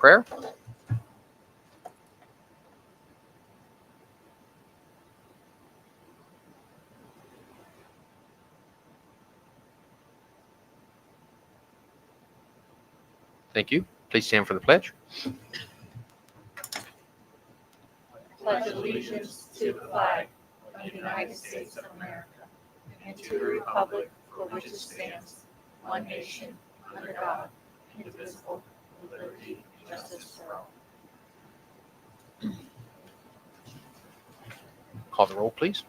prayer. Thank you. Please stand for the pledge. Pledge allegiance to the flag of the United States of America and to the republic for which it stands, one nation, under God, indivisible, with liberty and justice for all. Call the roll, please.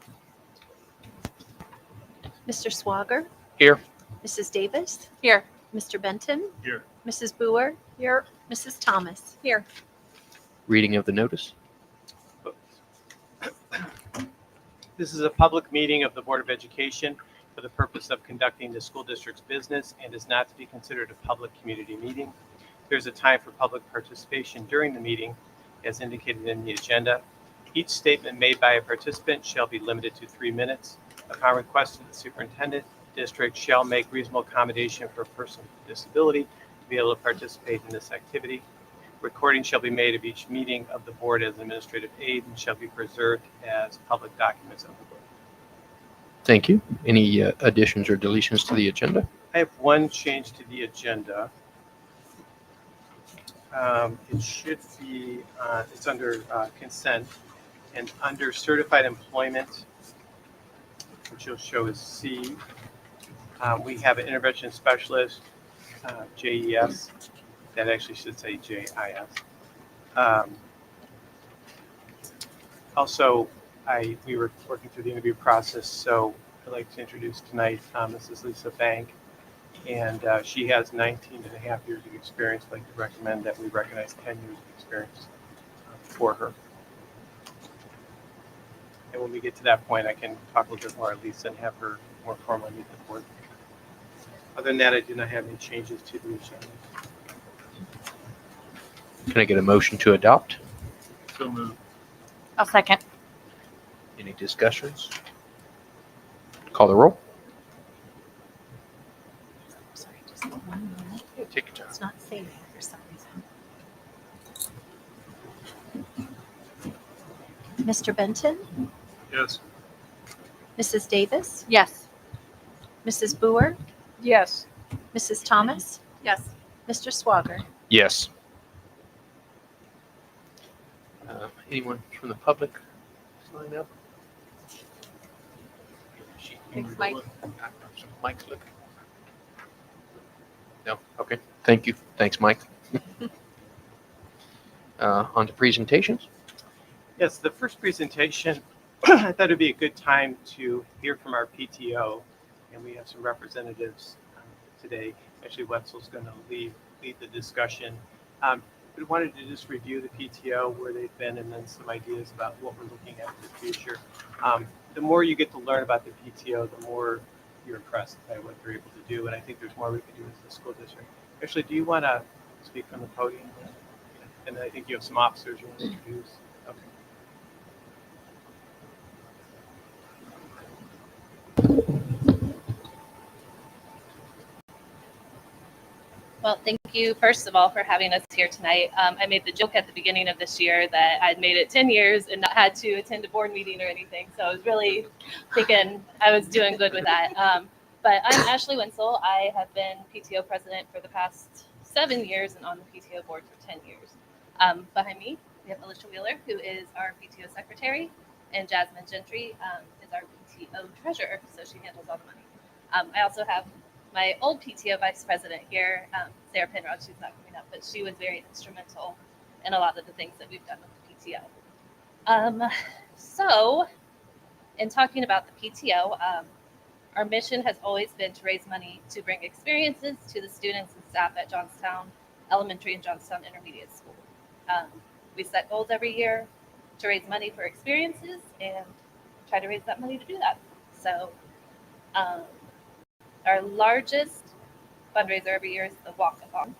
Mr. Swager? Here. Mrs. Davis? Here. Mr. Benton? Here. Mrs. Boer? Here. Mrs. Thomas? Here. Reading of the notice. This is a public meeting of the Board of Education for the purpose of conducting the school district's business and is not to be considered a public community meeting. There's a time for public participation during the meeting as indicated in the agenda. Each statement made by a participant shall be limited to 3 minutes. Upon request of the superintendent, the district shall make reasonable accommodation for a person with a disability to be able to participate in this activity. Recording shall be made of each meeting of the board as an administrative aid and shall be preserved as public documents of the board. Thank you. Any additions or deletions to the agenda? I have one change to the agenda. It should be, it's under consent and under certified employment, which you'll show as C. We have an intervention specialist, JES. That actually should say JIS. Also, we were working through the interview process, so I'd like to introduce tonight Mrs. Lisa Bank, and she has 19 and a half years of experience. I'd like to recommend that we recognize 10 years of experience for her. And when we get to that point, I can talk a little bit more at Lisa and have her more formally meet the board. Other than that, I do not have any changes to the agenda. Can I get a motion to adopt? So moved. I'll second. Any discussions? Call the roll. Sorry, just 1 moment. Take your time. It's not saving for some reason. Mr. Benton? Yes. Mrs. Davis? Yes. Mrs. Boer? Yes. Mrs. Thomas? Yes. Mr. Swager? Yes. Anyone from the public sign up? Thanks, Mike. Mike's looking. No? Okay. Thank you. Thanks, Mike. On to presentations. Yes, the first presentation, I thought it'd be a good time to hear from our PTO, and we have some representatives today. Actually, Wetzel's going to lead the discussion. We wanted to just review the PTO, where they've been, and then some ideas about what we're looking at in the future. The more you get to learn about the PTO, the more you're impressed by what they're able to do, and I think there's more we can do as the school district. Actually, do you want to speak from the podium? And I think you have some officers you want to introduce. Okay. Well, thank you, first of all, for having us here tonight. I made the joke at the beginning of this year that I'd made it 10 years and not had to attend a board meeting or anything. So I was really thinking I was doing good with that. But I'm Ashley Winsel. I have been PTO president for the past 7 years and on the PTO board for 10 years. Behind me, we have Alicia Wheeler, who is our PTO secretary, and Jasmine Gentry is our PTO treasurer, so she handles all the money. I also have my old PTO vice president here, Sarah Penrod. She's not coming up, but she was very instrumental in a lot of the things that we've done with the PTO. So, in talking about the PTO, our mission has always been to raise money to bring experiences to the students and staff at Johnstown Elementary and Johnstown Intermediate School. We set goals every year to raise money for experiences and try to raise that money to do that. So, our largest fundraiser every year is the walk-a-thon.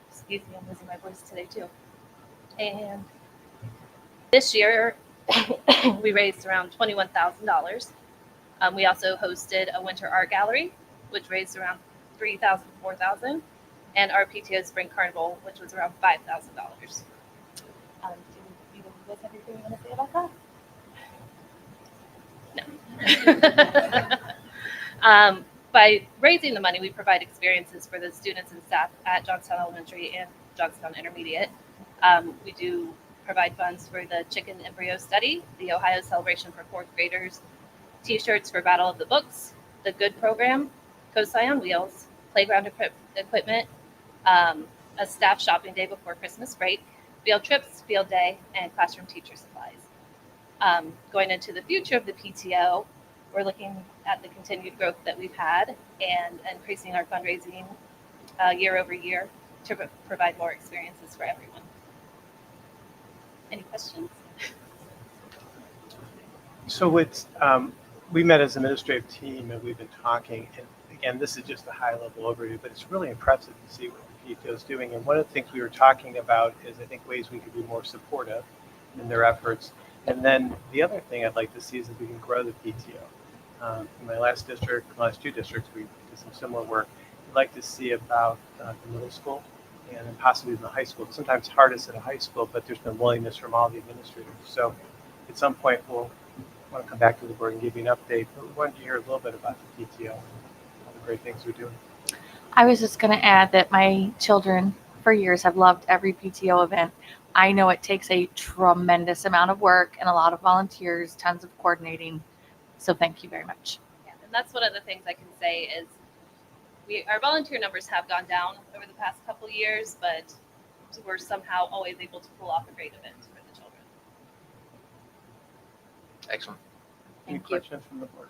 Excuse me, I'm losing my voice today too. And this year, we raised around $21,000. We also hosted a winter art gallery, which raised around $3,000, $4,000. and our PTO Spring Carnival, which was around $5,000. Do you guys have anything you want to say about that? No. By raising the money, we provide experiences for the students and staff at Johnstown Elementary and Johnstown Intermediate. We do provide funds for the Chicken Embryo Study, the Ohio Celebration for fourth graders, T-shirts for Battle of the Books, the Good Program, COSI on Wheels, playground equipment, a staff shopping day before Christmas break, field trips, field day, and classroom teacher supplies. Going into the future of the PTO, we're looking at the continued growth that we've had and increasing our fundraising year over year to provide more experiences for everyone. Any questions? So it's, we met as an administrative team and we've been talking, and again, this is just a high level overview, but it's really impressive to see what the PTO is doing. And one of the things we were talking about is, I think, ways we could be more supportive in their efforts. And then the other thing I'd like to see is if we can grow the PTO. In my last two districts, we did some similar work. I'd like to see about the middle school and then possibly even the high school. Sometimes hardest at a high school, but there's been willingness from all the administrators. So at some point, we'll want to come back to the board and give you an update. But we wanted to hear a little bit about the PTO and all the great things we're doing. I was just going to add that my children for years have loved every PTO event. I know it takes a tremendous amount of work and a lot of volunteers, tons of coordinating. So thank you very much. Yeah, and that's one of the things I can say is our volunteer numbers have gone down over the past couple years, but we're somehow always able to pull off a great event for the children. Excellent. Any Thank you. questions from the board?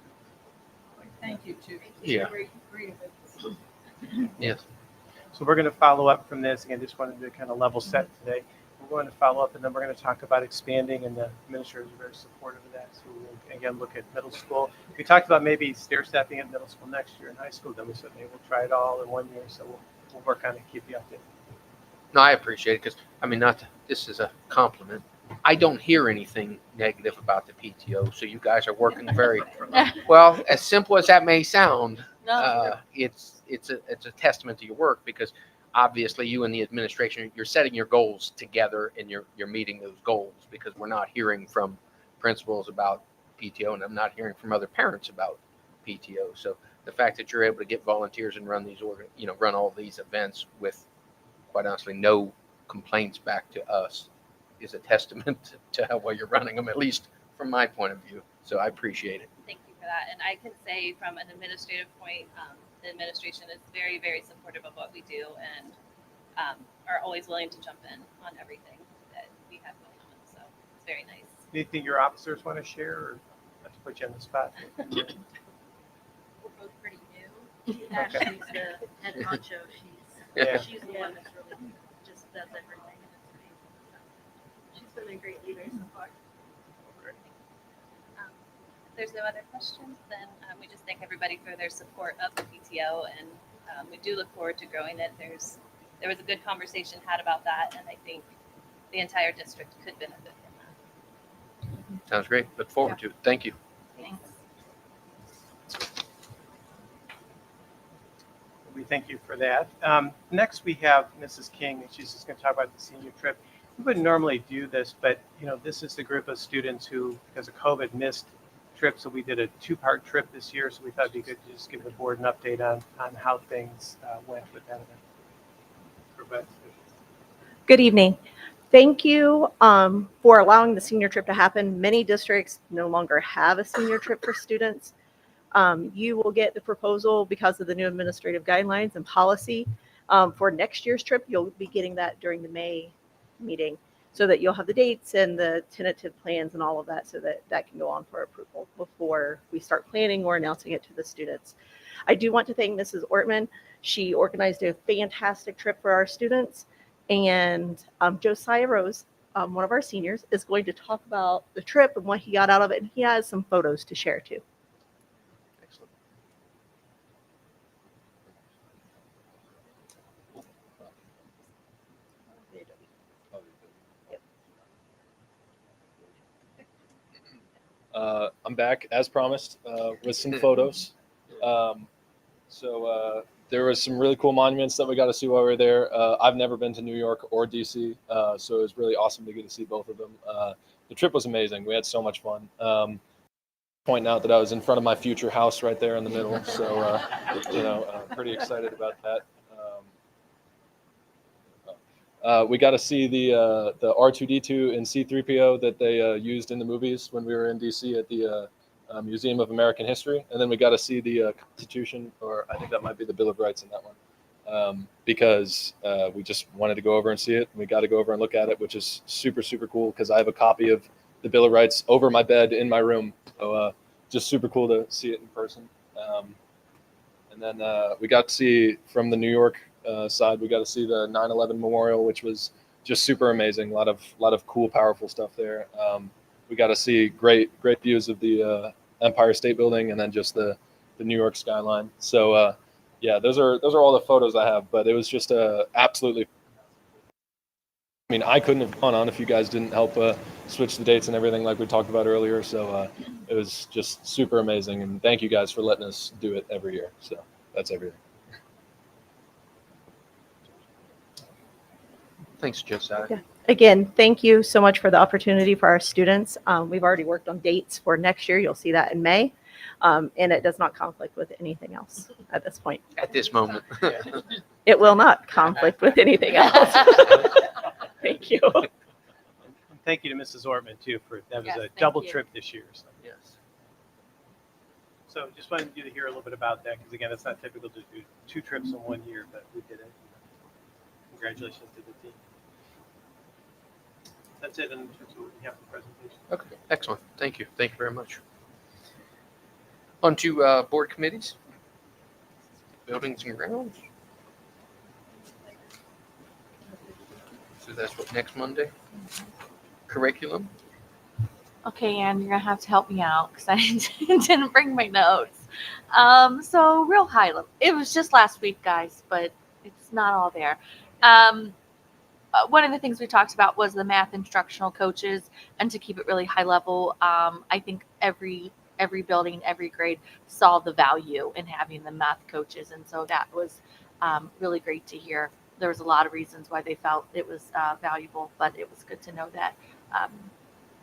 Thank you, too. Yeah. Great events. Yes. So we're going to follow up from this. Again, just wanted to kind of level set today. We're going to follow up, and then we're going to talk about expanding, and the administrators are very supportive of that. So we'll, again, look at middle school. We talked about maybe stair-stepping at middle school next year in high school. Then we said maybe we'll try it all in 1 year. So we'll work on it, keep you updated. No, I appreciate it because, I mean, this is a compliment. I don't hear anything negative about the PTO, so you guys are working very well. As simple as that may sound, it's a testament to your work because obviously you and the administration, you're setting your goals together and you're meeting those goals because we're not hearing from principals about PTO and I'm not hearing from other parents about PTO. So the fact that you're able to get volunteers and run run all these events with, quite honestly, no complaints back to us is a testament to how well you're running them, at least from my point of view. So I appreciate it. Thank you for that. And I can say from an administrative point, the administration is very, very supportive of what we do and are always willing to jump in on everything that we have going on. So it's very nice. Anything your officers want to share, or not to put you on the spot? We're both pretty new. Ashley's the head honcho. Yeah. She's the one that's really just does everything. And it's amazing. So she's been a great leader so far. If there's no other questions, then we just thank everybody for their support of the PTO, and we do look forward to growing it. There was a good conversation had about that, and I think the entire district could benefit from that. Sounds great. Look forward to it. Thank you. Thanks. We thank you for that. Next, we have Mrs. King, and she's just going to talk about the senior trip. We wouldn't normally do this, but this is the group of students who, because of COVID, missed trips. So we did a 2-part trip this year. So we thought it'd be good to just give the board an update on how things went with that event. Rebecca. Good evening. Thank you for allowing the senior trip to happen. Many districts no longer have a senior trip for students. You will get the proposal because of the new administrative guidelines and policy for next year's trip. You'll be getting that during the May meeting so that you'll have the dates and the tentative plans and all of that so that that can go on for approval before we start planning or announcing it to the students. I do want to thank Mrs. Ortman. She organized a fantastic trip for our students. And Josiah Rose, one of our seniors, is going to talk about the trip and what he got out of it. And he has some photos to share too. Excellent. I'm back as promised with some photos. So there was some really cool monuments that we got to see while we were there. I've never been to New York or DC, so it was really awesome to get to see both of them. The trip was amazing. We had so much fun. Pointing out that I was in front of my future house right there in the middle, so pretty excited about that. We got to see the R2D2 and C3PO that they used in the movies when we were in DC at the Museum of American History, and then we got to see the Constitution, or I think that might be the Bill of Rights in that one, because we just wanted to go over and see it. And we got to go over and look at it, which is super, super cool because I have a copy of the Bill of Rights over my bed in my room. So just super cool to see it in person. And then we got to see from the New York side, we got to see the 9/11 Memorial, which was just super amazing. A lot of cool, powerful stuff there. We got to see great views of the Empire State Building and then just the New York skyline. So yeah, those are all the photos I have. But it was just absolutely. I mean, I couldn't have gone on if you guys didn't help switch the dates and everything like we talked about earlier. So it was just super amazing. And thank you guys for letting us do it every year. So that's everything. Thanks, Josiah. Yeah. Again, thank you so much for the opportunity for our students. We've already worked on dates for next year. You'll see that in May. And it does not conflict with anything else at this point. At this moment. It will not conflict with anything else. Thank you. And thank you to Mrs. Ortman too that was Yes, a thank double you. trip this year. Yes. So just wanted you to hear a little bit about that because again, it's not typical to do 2 trips in 1 year, but we did it. Congratulations to the team. That's it in terms of what we have for presentation. Okay, excellent. Thank you. Thank you very much. On to board committees. Buildings and grounds. So that's what, next Monday? Curriculum? Okay, Ann, you're gonna have to help me out because I didn't bring my notes. So real high level. It was just last week, guys, but it's not all there. One of the things we talked about was the math instructional coaches, and to keep it really high level, I think every building, every grade saw the value in having the math coaches, and so that was really great to hear. There was a lot of reasons why they felt it was valuable, but it was good to know that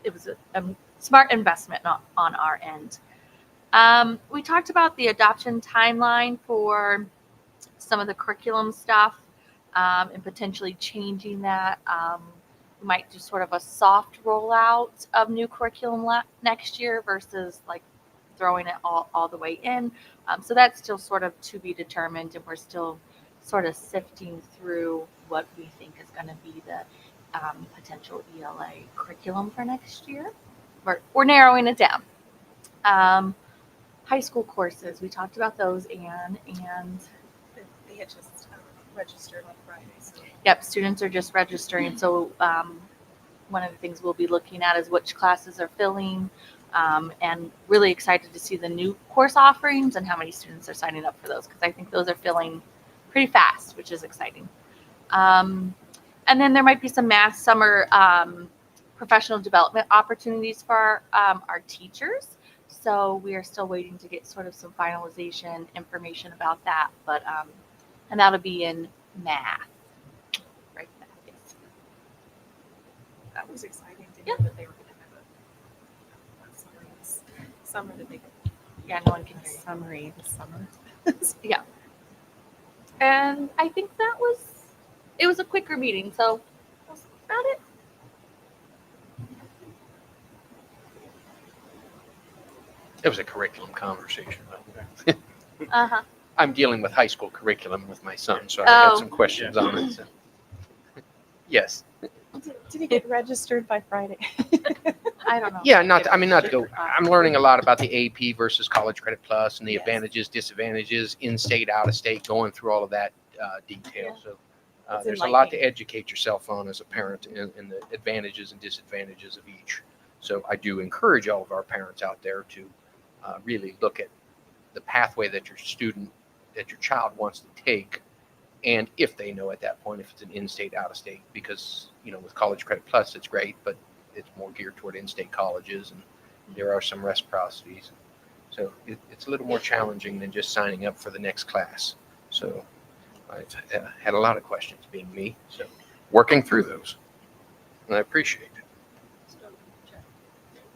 it was a smart investment on our end. We talked about the adoption timeline for some of the curriculum stuff and potentially changing that. We might do sort of a soft rollout of new curriculum next year versus like throwing it all the way in. So that's still sort of to be determined, and we're still sort of sifting through what we think is going to be the potential ELA curriculum for next year. We're narrowing it down. High school courses, we talked about those, Anne, and They had just registered on Friday. So. yep, students are just registering. So one of the things we'll be looking at is which classes are filling, and really excited to see the new course offerings and how many students are signing up for those, because I think those are filling pretty fast, which is exciting. And then there might be some math summer professional development opportunities for our teachers. So we are still waiting to get sort of some finalization information about that, but and that'll be in math, right? Math, yes. That was exciting to Yeah. hear that they were going to have a summary this summer that they could Yeah, no one can hear you. summary this summer. Yeah. And I think it was a quicker meeting, so that's about it. It was a curriculum conversation. Though. Uh-huh. I'm dealing with high school curriculum with my son, so I had Oh. some questions on it. So. Yes. Did he get registered by Friday? I don't know. Yeah, not to go. I'm learning a lot about the AP versus College Credit Plus and the Yes. advantages, disadvantages, in-state, out-of-state, going through all of that detail. Yeah. So It's there's a lot to enlightening. educate yourself on as a parent in the advantages and disadvantages of each. So I do encourage all of our parents out there to really look at the pathway that your child wants to take, and if they know at that point if it's an in-state, out-of-state, because with College Credit Plus it's great, but it's more geared toward in-state colleges, and there are some reciprocities. So it's a little more challenging than just signing up for the next class. So I've had a lot of questions, being me, so working through those. And I appreciate it.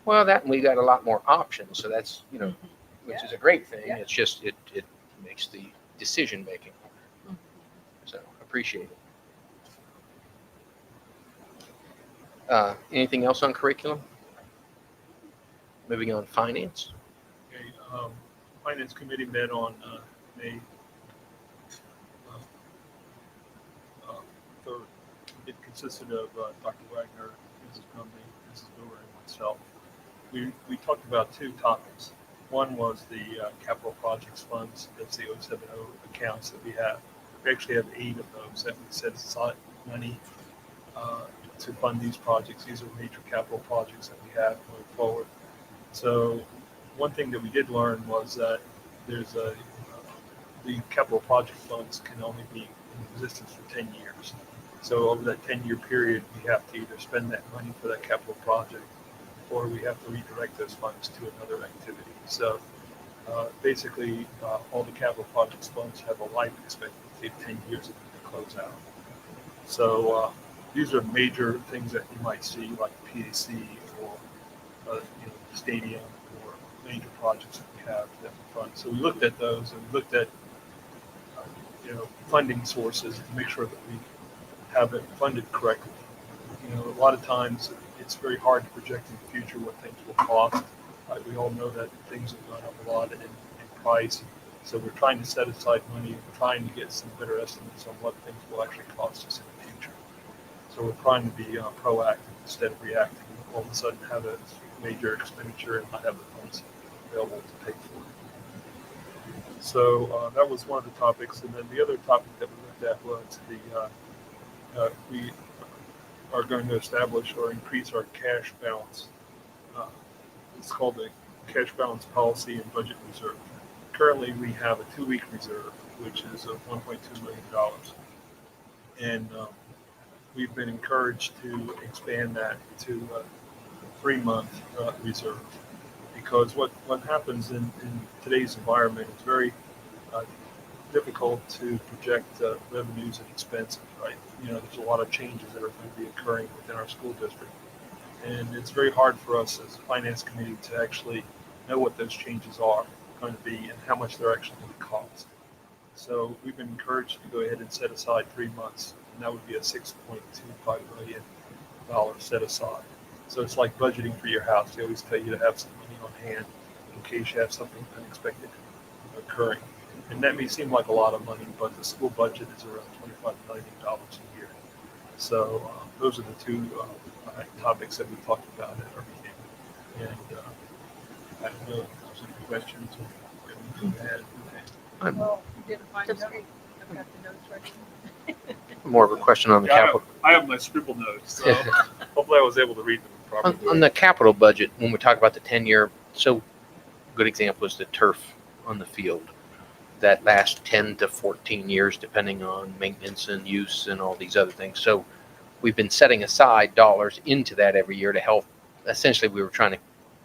Well, that and we got a lot more options, so that's, which is a great thing. It's just, it makes the decision making. So appreciate it. Anything else on curriculum? Moving on, finance. Okay, Finance Committee met on May 3rd. It consisted of Dr. Wagner, Mrs. Gumby, Mrs. Brewer, and myself. We talked about two topics. One was the capital projects funds. That's the 070 accounts that we have. We actually have 8 of those that we set aside money to fund these projects. These are major capital projects that we have going forward. So one thing that we did learn was that there's the capital project funds can only be in existence for 10 years. So over that 10-year period, we have to either spend that money for that capital project, or we have to redirect those funds to another activity. So basically, all the capital projects funds have a life expectancy of 10 years if they close out. So these are major things that you might see, like PAC or stadium or major projects that we have that we fund. So we looked at those and we looked at funding sources to make sure that we have it funded correctly. A lot of times it's very hard to project in the future what things will cost. We all know that things have gone up a lot in price. So we're trying to set aside money and we're trying to get some better estimates on what things will actually cost us in the future. So we're trying to be proactive instead of reacting. All of a sudden have a major expenditure and not have the funds available to pay for it. So that was one of the topics. And then the other topic that we looked at was we are going to establish or increase our cash balance. It's called the cash balance policy and budget reserve. Currently, we have a 2-week reserve, which is $1.2 million. And we've been encouraged to expand that to a 3-month reserve, because what happens in today's environment is very difficult to project revenues and expenses, right? There's a lot of changes that are going to be occurring within our school district. And it's very hard for us as a finance committee to actually know what those changes are going to be and how much they're actually going to cost. So we've been encouraged to go ahead and set aside 3 months, and that would be a $6.25 million set aside. So it's like budgeting for your house. They always tell you to have some money on hand in case you have something unexpected occurring. And that may seem like a lot of money, but the school budget is around $25 million a year. So those are the two topics that we talked about at our meeting. And I don't know if there's any questions or anything to add. Well, you didn't find notes. I've got the notes right here. More of a question on the Yeah, capital. I have my scribble notes, so hopefully I was able to read them properly. On the capital budget, when we talk about the 10-year, so a good example is the turf on the field. That lasts 10 to 14 years, depending on maintenance and use and all these other things. So we've been setting aside dollars into that every year to help. Essentially, we were trying to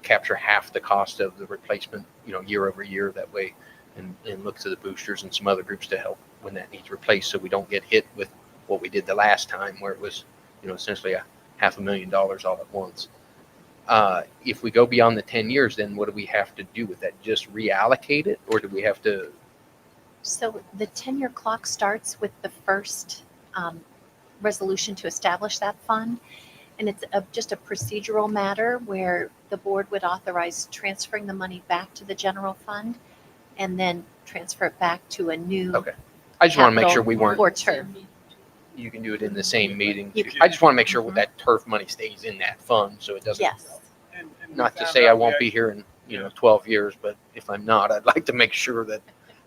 capture half the cost of the replacement, year over year that way, and look to the boosters and some other groups to help when that needs replaced, so we don't get hit with what we did the last time where it was, essentially $500,000 all at once. If we go beyond the 10 years, then what do we have to do with that? Just reallocate it, or do we have to? So the 10-year clock starts with the first resolution to establish that fund. And it's just a procedural matter where the board would authorize transferring the money back to the general fund and then transfer it back to a new. Okay. I just want to make sure we weren't. Or turf. You can do it in the same meeting. You can. I just want to make sure that turf money stays in that fund, so it doesn't. Yes. And Not we to found say out I we won't be actually- here in 12 years, but if I'm not, I'd like to make sure that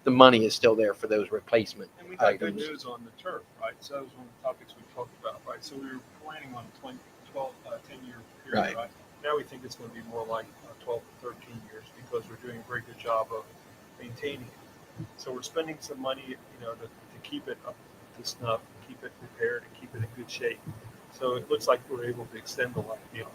the money is still there for those replacement And we got good items. news on the turf, right? So that was one of the topics we talked about, right? So we were planning on 10-year period, right? Now we think it's going to be more like 12 to 13 years because we're doing a very good job of maintaining it. So we're spending some money, to keep it up to snuff, keep it repaired, and keep it in good shape. So it looks like we're able to extend the life beyond.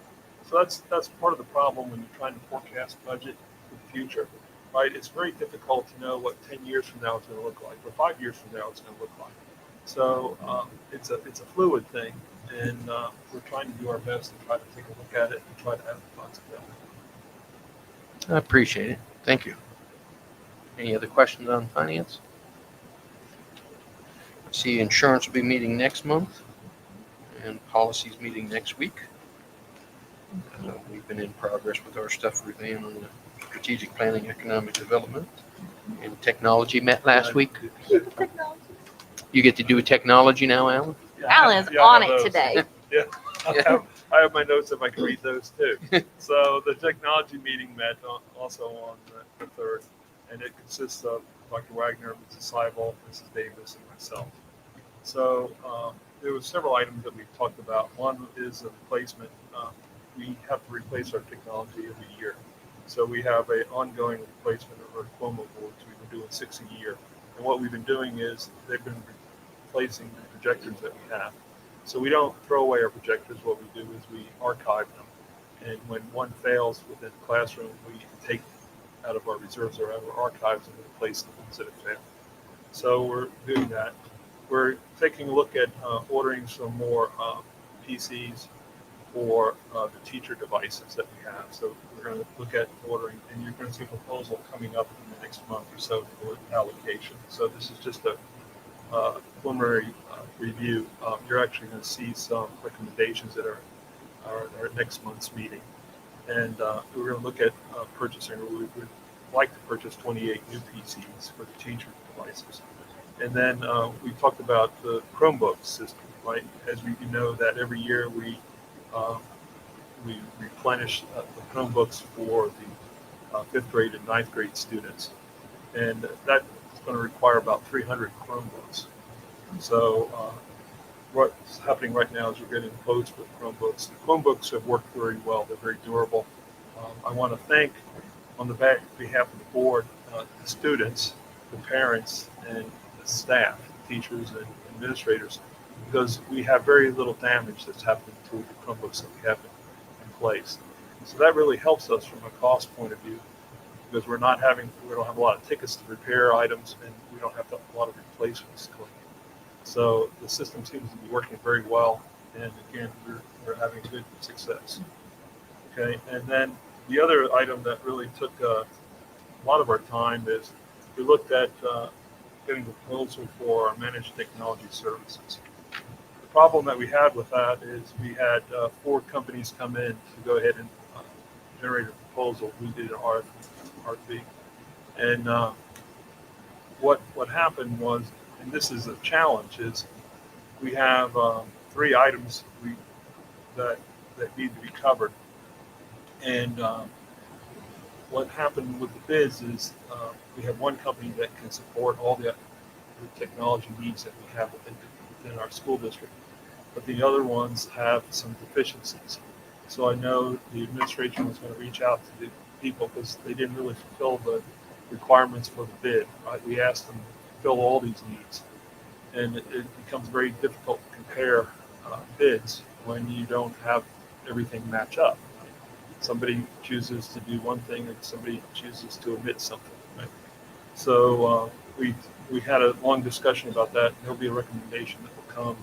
So that's part of the problem when you're trying to forecast budget for the future. right? It's very difficult to know what 10 years from now it's going to look like, or 5 years from now it's going to look like. So it's a fluid thing, and we're trying to do our best to try to take a look at it and try to have thoughts about it. I appreciate it. Thank you. Any other questions on finance? See, insurance will be meeting next month, and policies meeting next week. We've been in progress with our stuff reviewing on the strategic planning, economic development, and technology met last week. You get to do technology now, Alan? Alan's Yeah, I on have it those. today. Yeah, I have my notes if I can read those too. So the technology meeting met also on the 3rd, and it consists of Dr. Wagner, Mrs. Seibel, Mrs. Davis, and myself. So there were several items that we talked about. One is a replacement. We have to replace our technology every year. So we have an ongoing replacement of our Cuomo boards. We've been doing 6 a year. And what we've been doing is they've been replacing the projectors that we have. So we don't throw away our projectors. What we do is we archive them. And when one fails within the classroom, we take out of our reserves or out of our archives and replace the ones that have failed. So we're doing that. We're taking a look at ordering some more PCs for the teacher devices that we have. So we're going to look at ordering, and you're going to see a proposal coming up in the next month or so for allocation. So this is just a preliminary review. You're actually going to see some recommendations that are our next month's meeting. And we're going to look at purchasing. We would like to purchase 28 new PCs for the teacher devices. And then we talked about the Chromebook system, right? As you know, that every year we replenish the Chromebooks for the 5th grade and 9th grade students. And that's going to require about 300 Chromebooks. So what's happening right now is we're getting quotes for Chromebooks. The Chromebooks have worked very well. They're very durable. I want to thank, on the behalf of the board, the students, the parents, and the staff, teachers and administrators, because we have very little damage that's happened to the Chromebooks that we have in place. So that really helps us from a cost point of view, because we don't have a lot of tickets to repair items, and we don't have a lot of replacements going in. So the system seems to be working very well, and again, we're having good success. Okay, and then the other item that really took a lot of our time is we looked at getting a proposal for our managed technology services. The problem that we had with that is we had 4 companies come in to go ahead and generate a proposal. We did an RFP, and what happened was, and this is a challenge, is we have 3 items that need to be covered. And what happened with the bids is we have one company that can support all the technology needs that we have within our school district, but the other ones have some deficiencies. So I know the administration was going to reach out to the people because they didn't really fulfill the requirements for the bid. Right? We asked them to fill all these needs, and it becomes very difficult to compare bids when you don't have everything match up. Somebody chooses to do one thing and somebody chooses to omit something. Right? So we had a long discussion about that. There'll be a recommendation that will come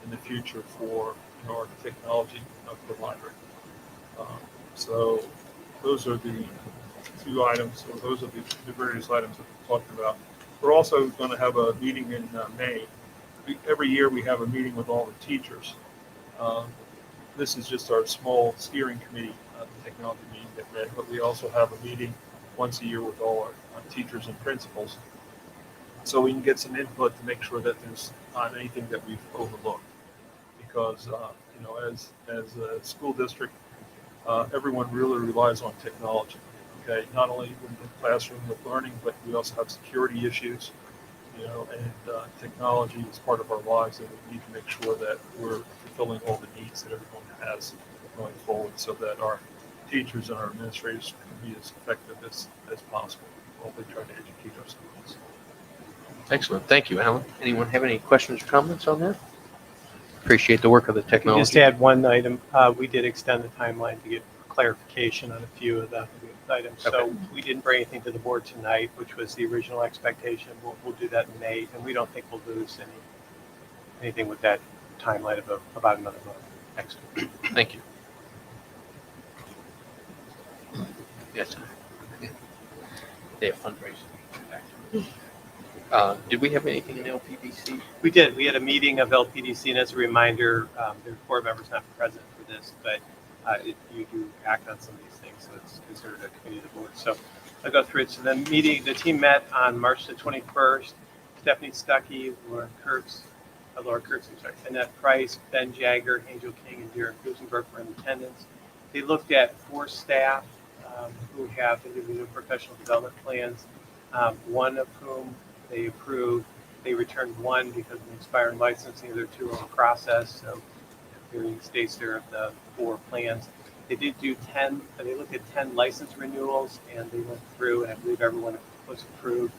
in the future for our technology of the library. So those are the 2 items, or those are the various items that we talked about. We're also going to have a meeting in May. Every year we have a meeting with all the teachers. This is just our small steering committee technology meeting that met, but we also have a meeting once a year with all our teachers and principals, so we can get some input to make sure that there's not anything that we've overlooked. Because as a school district, everyone really relies on technology. Okay, not only in the classroom with learning, but we also have security issues. And technology is part of our lives, and we need to make sure that we're fulfilling all the needs that everyone has going forward, so that our teachers and our administrators can be as effective as possible while they try to educate our students. Excellent. Thank you, Alan. Anyone have any questions or comments on that? Appreciate the work of the Just technology. add one item. We did extend the timeline to get clarification on a few of the items. So we didn't bring anything to the board tonight, which was the original expectation. We'll do that in May, and we don't think we'll lose anything with that timeline of about another month next week. Thank you. Yes. They have fundraising. Did we have anything in LPBC? We did. We had a meeting of LPDC, and as a reminder, there are board members not present for this, but you do act on some of these things, so it's considered a committee of the board. So I'll go through it. So the team met on March the 21st. Stephanie Stuckey, Laura Kurtz, Annette Price, Ben Jagger, Angel King, and Darren Kusenberg were in attendance. They looked at 4 staff who have individual professional development plans, one of whom they approved. They returned 1 because of an expiring license. The other 2 are in process. So varying states there of the 4 plans. They did do 10. They looked at 10 license renewals, and they went through, and I believe everyone was approved.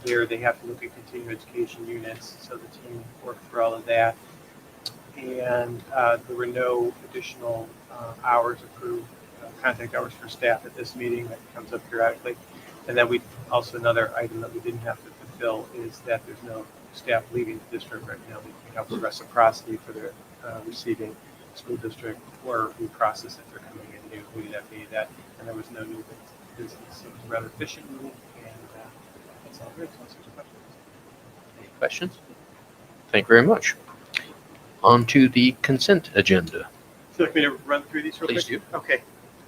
There, they have to look at continuing education units. So the team worked through all of that, and there were no additional hours approved, contact hours for staff at this meeting. That comes up periodically. And then another item that we didn't have to fulfill is that there's no staff leaving the district right now. We have reciprocity for their receiving school district, or we process if they're coming in new. We did that, and there was no new business. So it was a rather efficient meeting, and that's all good. So answers your questions. Any questions? Thank you very much. On to the consent agenda. Would you like me to run through these real quick? Please do. Okay.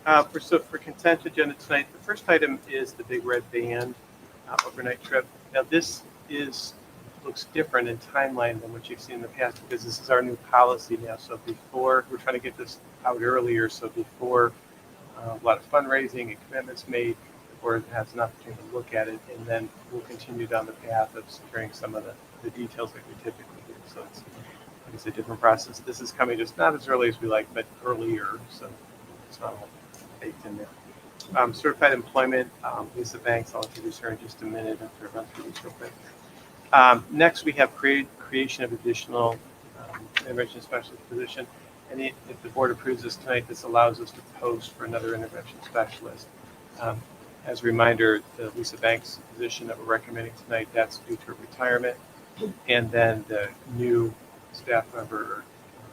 For consent agenda tonight, the first item is the Big Red Band overnight trip. Now this looks different in timeline than what you've seen in the past, because this is our new policy now. So before, we're trying to get this out earlier, so before a lot of fundraising and commitments made, the board has an opportunity to look at it, and then we'll continue down the path of securing some of the details that we typically do. So it's a different process. This is coming just not as early as we like, but earlier, so it's not all baked in there. Certified employment, Lisa Banks, I'll introduce her in just a minute after I run through these real quick. Next, we have creation of additional intervention specialist position. And if the board approves this tonight, this allows us to post for another intervention specialist. As a reminder, the Lisa Banks position that we're recommending tonight, that's due to retirement. And then the new staff member,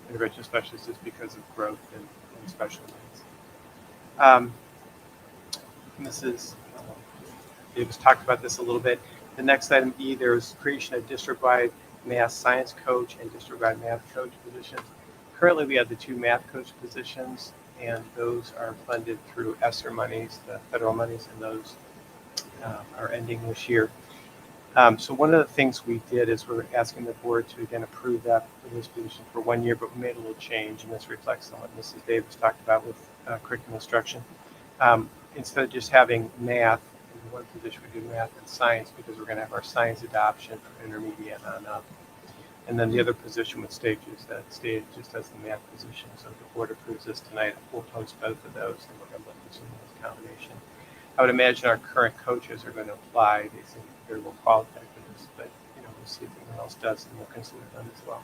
intervention specialist, is because of growth and special needs. Davis talked about this a little bit. The next item E, there's creation of district-wide math science coach and district-wide math coach positions. Currently, we have the 2 math coach positions, and those are funded through ESSER monies, the federal monies, and those are ending this year. So one of the things we did is we're asking the board to again approve that for this position for 1 year, but we made a little change, and this reflects on what Mrs. Davis talked about with curriculum instruction. Instead of just having math in one position, we do math and science, because we're going to have our science adoption for intermediate on up. And then the other position with stages, that stage just has the math position. So if the board approves this tonight, we'll post both of those, and we're going to look at some of this combination. I would imagine our current coaches are going to apply. They seem very well qualified for this, but we'll see if anyone else does, and we'll consider them as well.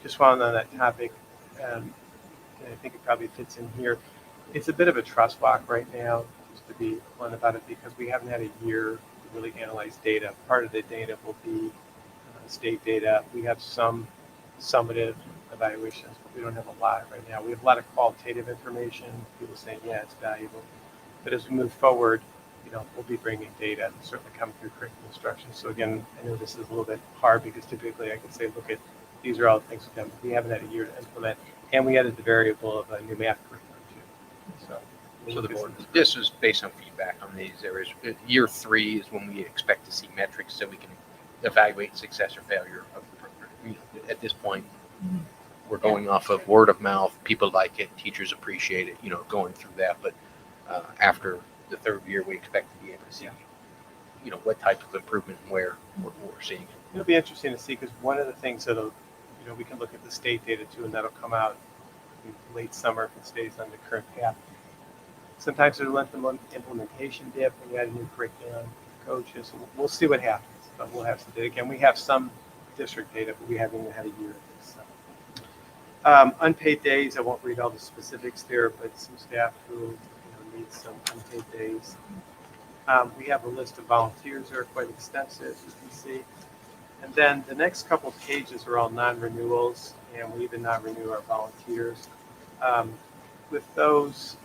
Just while I'm on that topic, and I think it probably fits in here, it's a bit of a trust walk right now, just to be blunt about it, because we haven't had a year to really analyze data. Part of the data will be state data. We have some summative evaluations, but we don't have a lot right now. We have a lot of qualitative information, people saying, yeah, it's valuable. But as we move forward, we'll be bringing data, certainly come through curriculum instruction. So again, I know this is a little bit hard, because typically I could say, look at, these are all the things we've done. We haven't had a year to implement, and we added the variable of a new math curriculum too. So the board, this is based on feedback on these areas. Year 3 is when we expect to see metrics, so we can evaluate success or failure of the program. At this point, we're going off of word of mouth. People like it, teachers appreciate it, going through that. But after the 3rd year, we expect to be able to see, what type of improvement and where we're seeing it. It'll be interesting to see, because one of the things that'll, we can look at the state data too, and that'll come out in late summer if it stays on the current path. Sometimes there's an implementation dip when you add a new curriculum, coaches. We'll see what happens, but we'll have some data. Again, we have some district data, but we haven't even had a year of this. So. Unpaid days, I won't read all the specifics there, but some staff who needs some unpaid days. We have a list of volunteers that are quite extensive, you can see. And then the next couple pages are all non-renewals, and we even non-renew our volunteers. With those,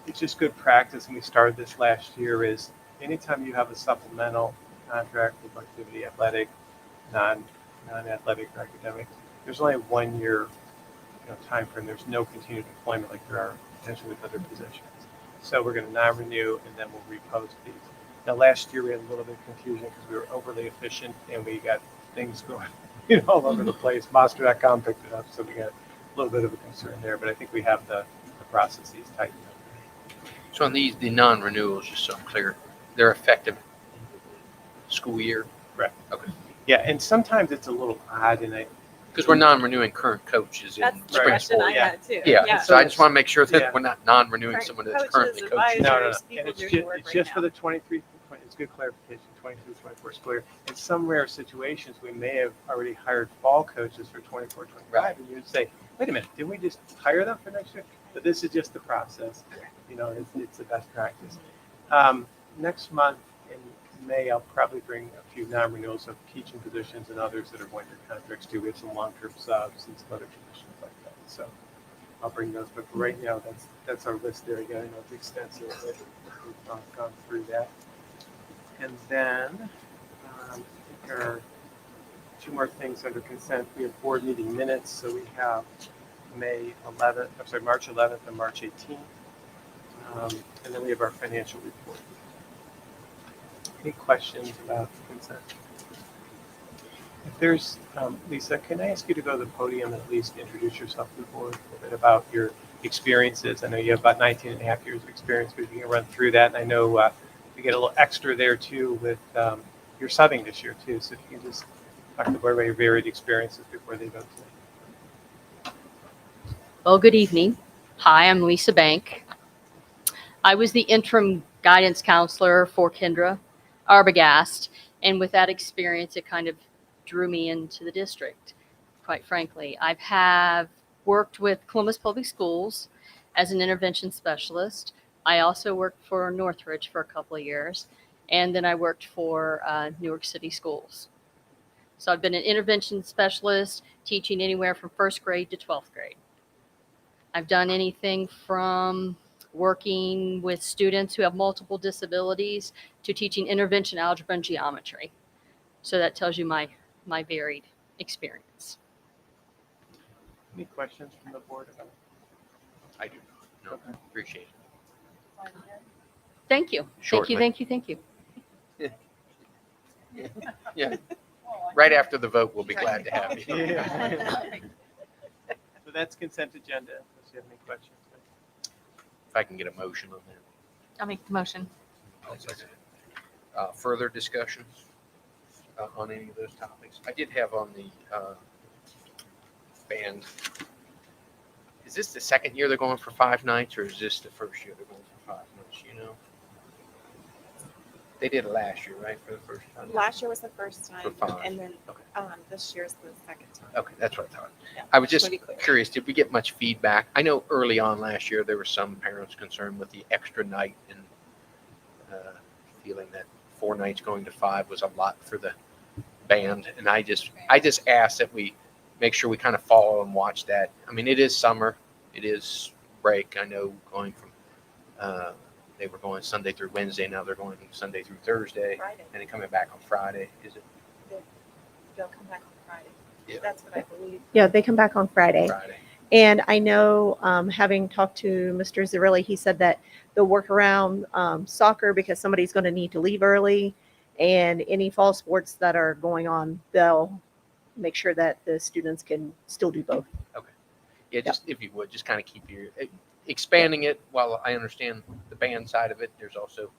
it's just good practice, and we started this last year, is anytime you have a supplemental contract with activity, athletic, non-athletic or academic, there's only a 1 year time frame. There's no continued employment like there are potentially with other positions. So we're going to non-renew, and then we'll repost these. Now, last year we had a little bit of confusion because we were overly efficient and we got things going all over the place. Monster.com picked it up, so we got a little bit of a concern there. But I think we have the processes tightened up. So on these, the non-renewals, just so I'm clear, they're effective school year? Correct. Okay. Yeah, and sometimes it's a little odd, and Because we're non-renewing current coaches in That's the spring question sport. I yeah. had too. Yeah, so I just want to make sure that Yeah. we're not non-renewing Current someone that's coaches, currently coaching. advisors. No. There's And people it's doing just, work it's right just now. for the 23, it's good clarification, 23, 24 school year. In some rare situations, we may have already hired fall coaches for 24, 25, Right. and you'd say, wait a minute, didn't we just hire them for next year? But this is just the process. It's the best practice. Next month in May, I'll probably bring a few non-renewals of teaching positions and others that are one-year contracts too. We have some long-term subs and some other positions like that. So I'll bring those. But for right now, that's our list there. Again, I know it's extensive, but we've gone through that. And then I think there are two more things under consent. We have board meeting minutes. So we have March 11th and March 18th. And then we have our financial report. Any questions about consent? If there's, Lisa, can I ask you to go to the podium and at least introduce yourself to the board, a little bit about your experiences? I know you have about 19 and a half years of experience, but you can run through that. And I know we get a little extra there too with your subbing this year too. So if you can just talk to the board about your varied experiences before they vote today. Well, good evening. Hi, I'm Lisa Bank. I was the interim guidance counselor for Kendra Arbogast, and with that experience, it kind of drew me into the district, quite frankly. I have worked with Columbus Public Schools as an intervention specialist. I also worked for Northridge for a couple of years, and then I worked for Newark City Schools. So I've been an intervention specialist, teaching anywhere from first grade to 12th grade. I've done anything from working with students who have multiple disabilities to teaching intervention algebra and geometry. So that tells you my varied experience. Any questions from the board about it? I do. No, appreciate it. Thank you. Shortly. Thank you. Yeah. Right after the vote, we'll be glad to have you. So that's consent agenda, unless you have any questions. If I can get a motion on that. I'll make the motion. Further discussion on any of those topics? I did have on the band. Is this the second year they're going for 5 nights, or is this the first year they're going for 5 nights? They did it last year, right, for the first time? Last year was the first For time, 5. and then Okay. this year's the second time. Okay, that's what I thought. Yeah, I was just just to be clear. curious, did we get much feedback? I know early on last year, there were some parents concerned with the extra night and feeling that 4 nights going to 5 was a lot for the band. And I just asked that we make sure we kind of follow and watch that. I mean, it is summer. It is break. I know going from, they were going Sunday through Wednesday. Now they're going Sunday through Thursday. Friday. And then coming back on Friday. Is it They'll come back on Friday. Yeah. That's what I believe. Yeah, they come back on Friday. Friday? And I know, having talked to Mr. Zarilli, he said that they'll work around soccer because somebody's going to need to leave early, and any fall sports that are going on, they'll make sure that the students can still do both. Yeah, just if you would, just kind of keep your expanding it. While I understand the band side of it, there's also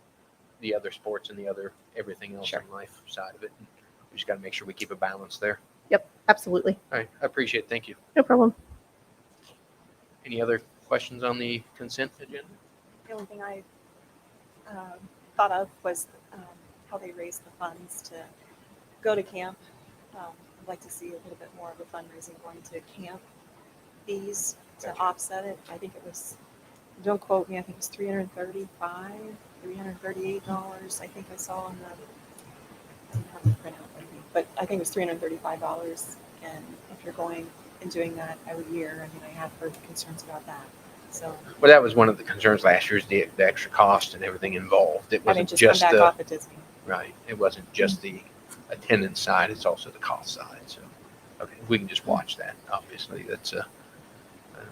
the other sports and the other everything else Sure. in life side of it. And we just got to make sure we keep a balance there. Yep, absolutely. All right, I appreciate it. Thank you. No problem. Any other questions on the consent agenda? The only thing I thought of was how they raise the funds to go to camp. I'd like to see a little bit more of a fundraising going to camp fees to Gotcha. offset it. I think it was don't quote me, I think it's $338. I think I saw on the, I don't have the printout with me, but I think it was $335. And if you're going and doing that every year, I mean, I have heard concerns about that. So Well, that was one of the concerns last year is the extra cost and everything involved. It having wasn't just come just back the, off at Disney. right. It wasn't just the attendance side. It's also the cost side. So, okay, we can just watch that. Obviously, that's And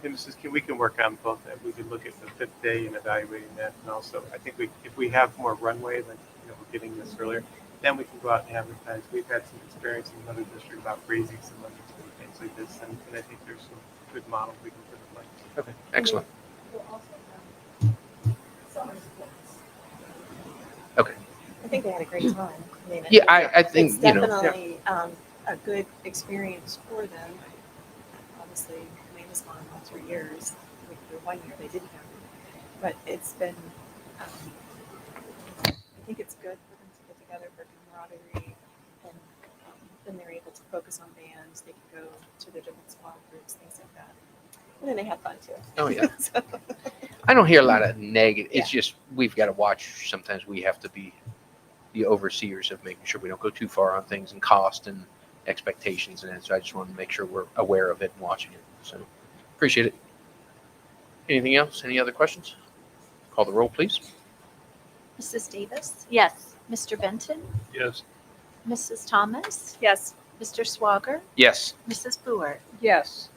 Mrs. King, we can work on both that. We can look at the fifth day and evaluating that. And also, I think if we have more runway, like, we're getting this earlier, then we can go out and advertise. We've had some experience in another district about raising some money to do things like this. And I think there's some good models we can put in place. okay. Excellent. Okay. I think they had a great time. I mean, Yeah, I think, it's you know, definitely a good experience for them. Obviously, Amanda's gone all 3 years. The 1 year they didn't have it, but it's been. I think it's good for them to get together for camaraderie, and then they're able to focus on bands. They can go to their different squad groups, things like that, and then they have fun too. Oh, yeah. So, I don't hear a lot of negative. It's just we've got to watch. Sometimes we have to be the overseers of making sure we don't go too far on things and cost and expectations and that. So I just want to make sure we're aware of it and watching it. So appreciate it. Anything else? Any other questions? Call the roll, please. Mrs. Davis, Yes. Mr. Benton, Yes. Mrs. Thomas, yes. Mr. Swager, Yes. Mrs. Boer. Yes.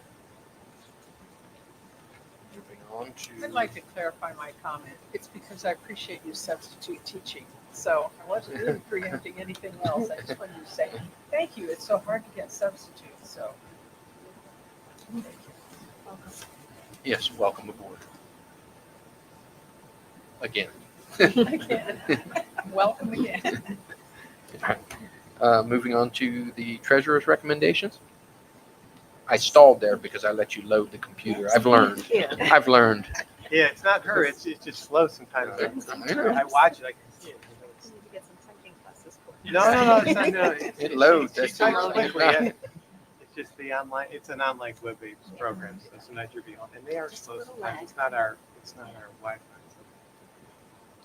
Moving on to. I'd like to clarify my comment. It's because I appreciate you substitute teaching. So I wasn't really preempting anything else. I just wanted to say, thank you. It's so hard to get substitutes, so. Thank you. Yes. Welcome aboard. Again. Again. Welcome again. Moving on to the treasurer's recommendations. I stalled there because I let you load the computer. I've learned. I've learned. Yeah, it's not her. It's just slow sometimes. I know. I watch it. I can see it. You need to get some typing classes for. No. It's not. No, It loads. She That's types all. quickly, yeah. It's just the online. It's an online web-based program, so sometimes you're behind, and they are Just a slow. little Sometimes lag. it's not our Wi-Fi.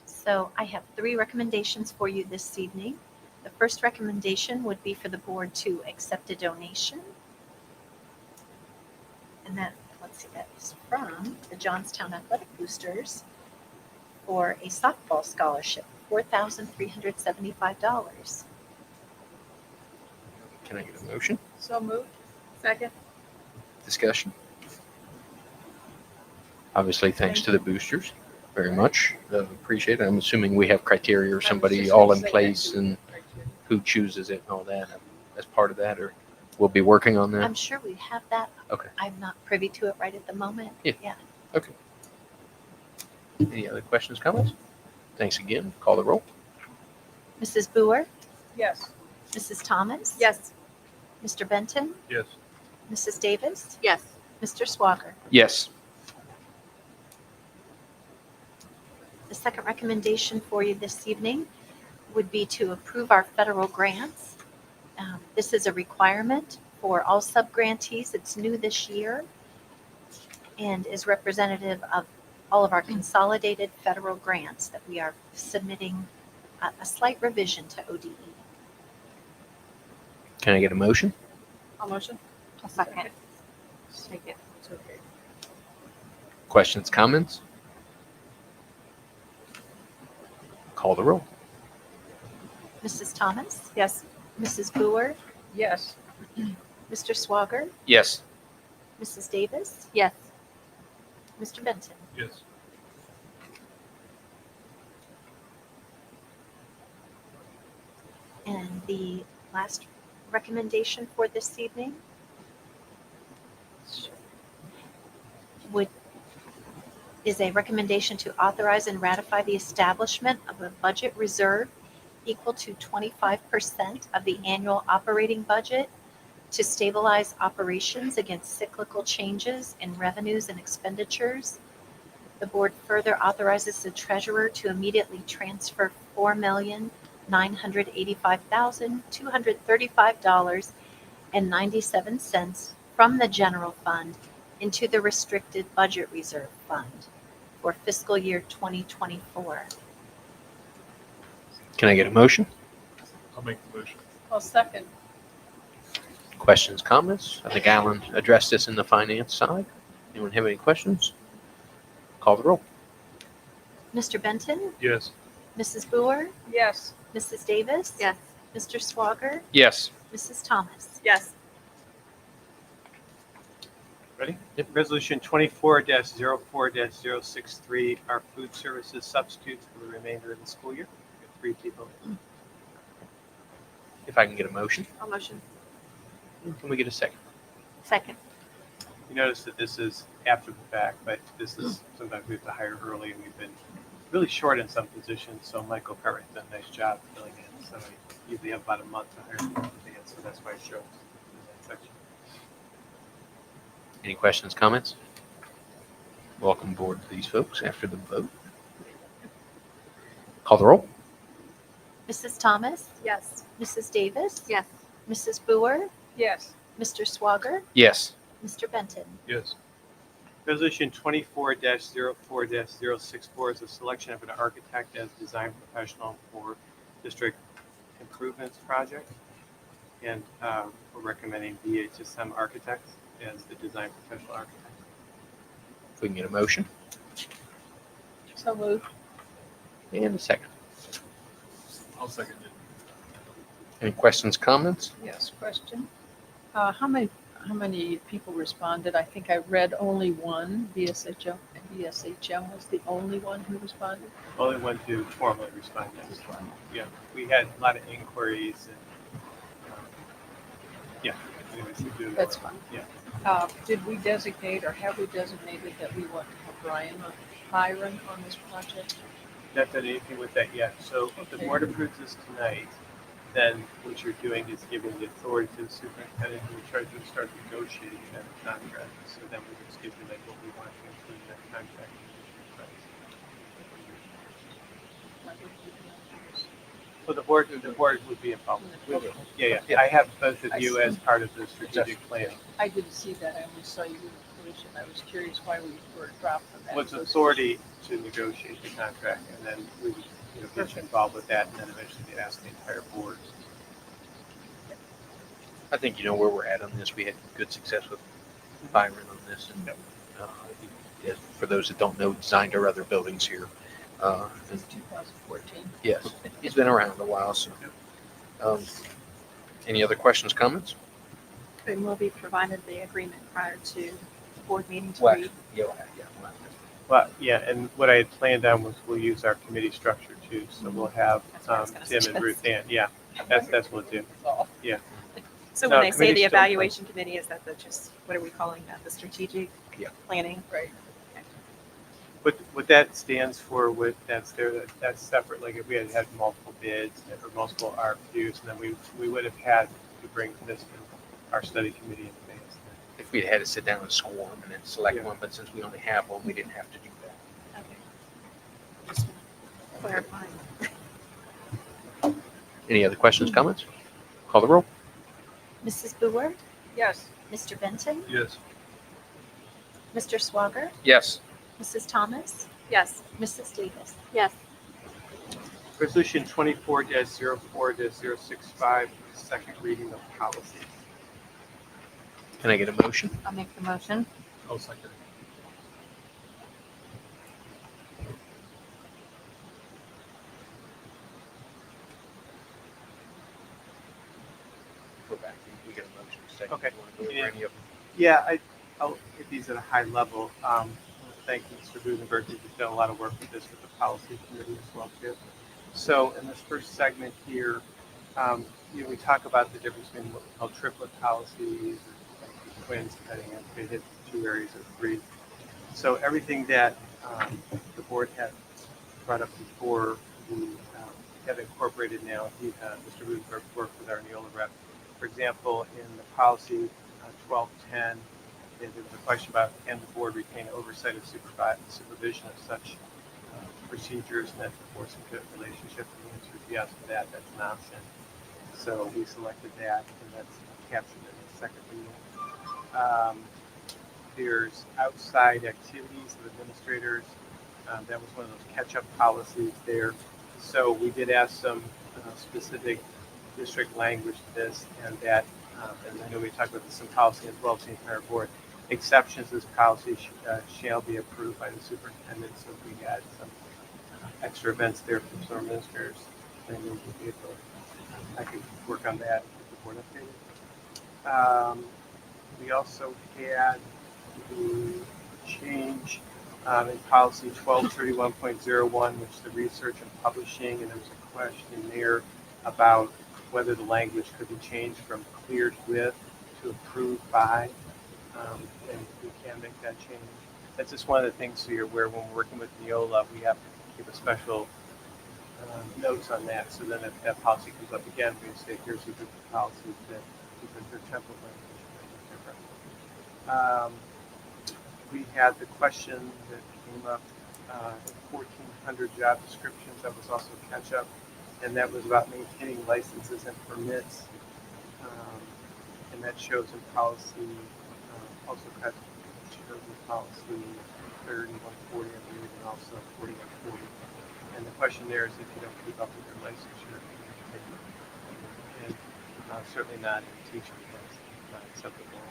So I have 3 recommendations for you this evening. The first recommendation would be for the board to accept a donation. And that, let's see, that is from the Johnstown Athletic Boosters for a softball scholarship, $4,375. Can I get a motion? So moved. Second. Discussion? Obviously, thanks to the boosters very much. Appreciate it. I'm assuming we have criteria or somebody all in place and who chooses it and all that as part of that, or we'll be working on that. I'm sure we have that. Okay. I'm not privy to it right at the moment. Yeah. Okay. Any other questions, comments? Thanks again. Call the roll. Mrs. Boer, Yes. Mrs. Thomas. Yes. Mr. Benton, Yes. Mrs. Davis, Yes. Mr. Swager. Yes. The second recommendation for you this evening would be to approve our federal grants. This is a requirement for all sub-grantees. It's new this year and is representative of all of our consolidated federal grants that we are submitting a slight revision to ODE. Can I get a motion? I'll motion. A second. Take it. It's okay. Questions, comments? Call the roll. Mrs. Thomas, Yes. Mrs. Boer, Yes. Mr. Swager, Yes. Mrs. Davis, Yes. Mr. Benton. Yes. And the last recommendation for this evening is a recommendation to authorize and ratify the establishment of a budget reserve equal to 25% of the annual operating budget to stabilize operations against cyclical changes in revenues and expenditures. The board further authorizes the treasurer to immediately transfer $4,985,235.97 from the general fund into the restricted budget reserve fund for fiscal year 2024. Can I get a motion? I'll make the motion. I'll second. Questions, comments? I think Alan addressed this in the finance side. Anyone have any questions? Call the roll. Mr. Benton, Yes. Mrs. Boer, Yes. Mrs. Davis. Yes. Mr. Swager, Yes. Mrs. Thomas. Yes. Ready? Resolution 24-04-063 are food services substitutes for the remainder of the school year. We have 3 people. If I can get a motion, I'll motion. can we get a second? Second. You notice that this is after the fact, but this is sometimes we have to hire early, and we've been really short in some positions. So Michael Cartwright's done a nice job filling in. So we usually have about a month to hire people in advance, so that's why it shows in that section. Any questions, comments? Welcome aboard these folks after the vote. Call the roll. Mrs. Thomas, Yes. Mrs. Davis. Yes. Mrs. Boer, Yes. Mr. Swager, Yes. Mr. Benton. Yes. Resolution 24-04-064 is a selection of an architect as design professional for district improvements project. And we're recommending BHSM Architects as the design professional architect. If we can get a motion So moved. and a second. I'll second it. Any questions, comments? Yes, question. How many people responded? I think I read only one. VSHM was the only one who responded. Only one to formally respond to this one. Yeah, we had a lot of inquiries and, yeah. Anyways, we do. That's fine. Yeah. Did we designate or have we designated that we want to have Brian Byron on this project? Not done anything with that yet. So if the board approves this tonight, then what you're doing is giving the authority to the superintendent who in charge of start negotiating that contract. So then we just give you like what we want to include in that contract. So the board would be involved. Yeah. I have both of you as part of the strategic plan. I didn't see that. I only saw you in the commission. I was curious why we were dropped from that. What's authority to negotiate the contract, and then we would get you involved with that, and then eventually they ask the entire board. I think you know where we're at on this. We had good success with Byron on this. And, yes, for those that don't know, designed our other buildings here. And Since 2014. yes, he's been around a while. So, any other questions, comments? And we'll be provided the agreement prior to the board meeting to Well, read. yeah. Well, yeah, and what I had planned on was we'll use our committee structure too, so we'll have That's what I was gonna Tim and suggest. Ruth Ann, yeah, that's what we'll do. So No, when they say committee's the still- evaluation committee, is that what are we calling that? The strategic Yeah. planning? Right. What that stands for, that's separate, like if we had multiple bids or multiple RFQs, and then we would have had to bring this to our study committee in advance. If we'd had to sit down and score them and then select Yeah. one, but since we only have one, we didn't have to do that. Okay. Just clarifying. Any other questions, comments? Call the roll. Mrs. Boer, Yes. Mr. Benton, Yes. Mr. Swager, Yes. Mrs. Thomas, Yes. Mrs. Davis. Yes. Resolution 24-04-065, second reading of policy. Can I get a motion? I'll make the motion. I'll second it. Go back. We get a motion. Second. Okay. You wanna go over any of them? Yeah, I'll hit these at a high level. Thank you, Mr. Gutenberg, who's done a lot of work with this with the policy committee as well too. So in this first segment here, we talk about the difference between what we call triplet policies, or like twins, depending on if they hit 2 areas or 3. So everything that the board had brought up before, we have incorporated now. Mr. Gutenberg worked with our Neola rep. For example, in the policy 1210, there was a question about can the board retain oversight of supervision of such procedures, and that's a force and fit relationship. And the answer is yes to that. That's an option. So we selected that, and that's captured in the second reading. There's outside activities of administrators. That was one of those catch-up policies there. So we did add some specific district language to this, and that, and I know we talked about this in policy as well as the entire board. Exceptions to this policy shall be approved by the superintendent. So if we had some extra events there from some administrators, then we would be able, I could work on that with the board updated. We also had the change in policy 1231.01, which is the research and publishing, and there was a question there about whether the language could be changed from cleared with to approved by, and we can make that change. That's just one of the things so you're aware when we're working with Neola, we have to keep a special notes on that. So then if that policy comes up again, we say here's a group of policies that because their template language is different. We had the question that came up, 1,400 job descriptions. That was also a catch up, and that was about maintaining licenses and permits. And that shows in policy, also shows in policy 30, 140, I believe, and also 40, 140. And the question there is if you don't keep up with your licensure, and certainly not in teaching class, not acceptable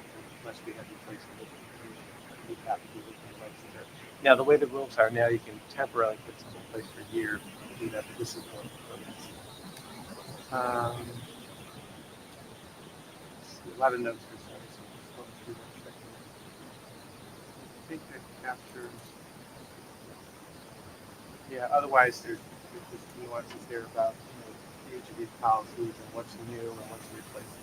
unless we have to place a education. You have to do with your licensure. Now, the way the rules are now, you can temporarily put this in place for a year. Do that, but this is one of the a lot of notes for some, so just going through that checklist. I think that captures. Yeah. Otherwise, there's just nuances there about each of these policies and what's new and what's replaced.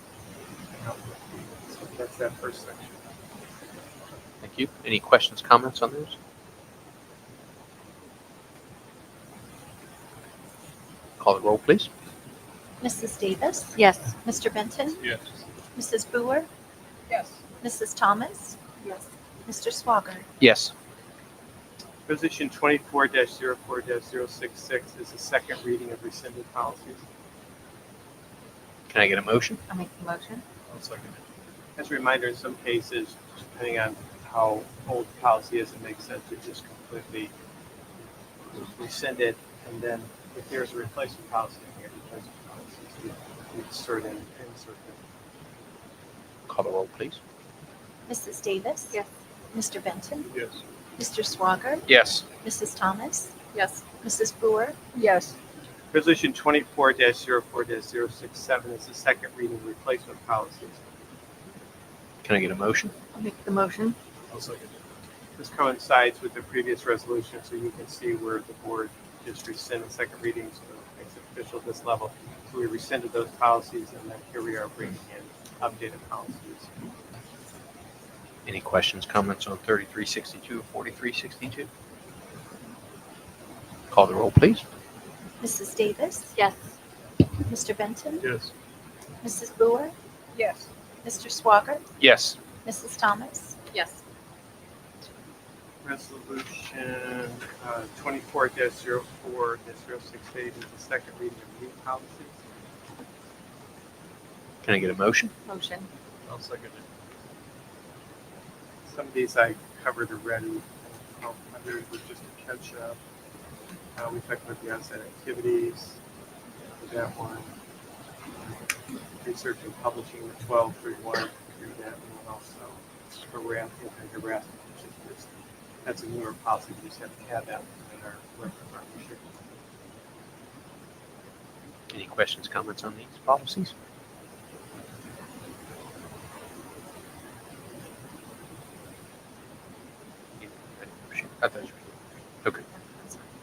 So that's that first section. Thank you. Any questions, comments on those? Call the roll, please. Mrs. Davis? Yes. Mr. Benton? Yes. Mrs. Boer? Yes. Mrs. Thomas? Yes. Mr. Swager? Yes. Resolution 24-04-066 is the second reading of rescinded policies. Can I get a motion? I'll make the motion. I'll second it. As a reminder, in some cases, depending on how old the policy is, it makes sense to just completely rescind it, and then if there's a replacement policy, we replacement policies, we insert in. Call the roll, please. Mrs. Davis? Yes. Mr. Benton? Yes. Mr. Swager? Yes. Mrs. Thomas? Yes. Mrs. Boer? Yes. Resolution 24-04-067 is the second reading of replacement policies. Can I get a motion? I'll make the motion. I'll second it. This coincides with the previous resolution, so you can see where the board just rescinded second readings, so it makes it official at this level. So we rescinded those policies, and then here we are bringing in updated policies. Any questions, comments on 3362 or 4362? Call the roll, please. Mrs. Davis? Yes. Mr. Benton? Yes. Mrs. Boer? Yes. Mr. Swager? Yes. Mrs. Thomas? Yes. Resolution 24-04-068 is the second reading of new policies. Can I get a motion? Motion. I'll second it. Some of these I covered already. Others were just a catch up. We talked about the outside activities for that one. Research and publishing the 1231 through that one also. Harassment and harassment, which is just, that's a newer policy. We just have to have that in our work partnership. Any questions, comments on these policies? Okay.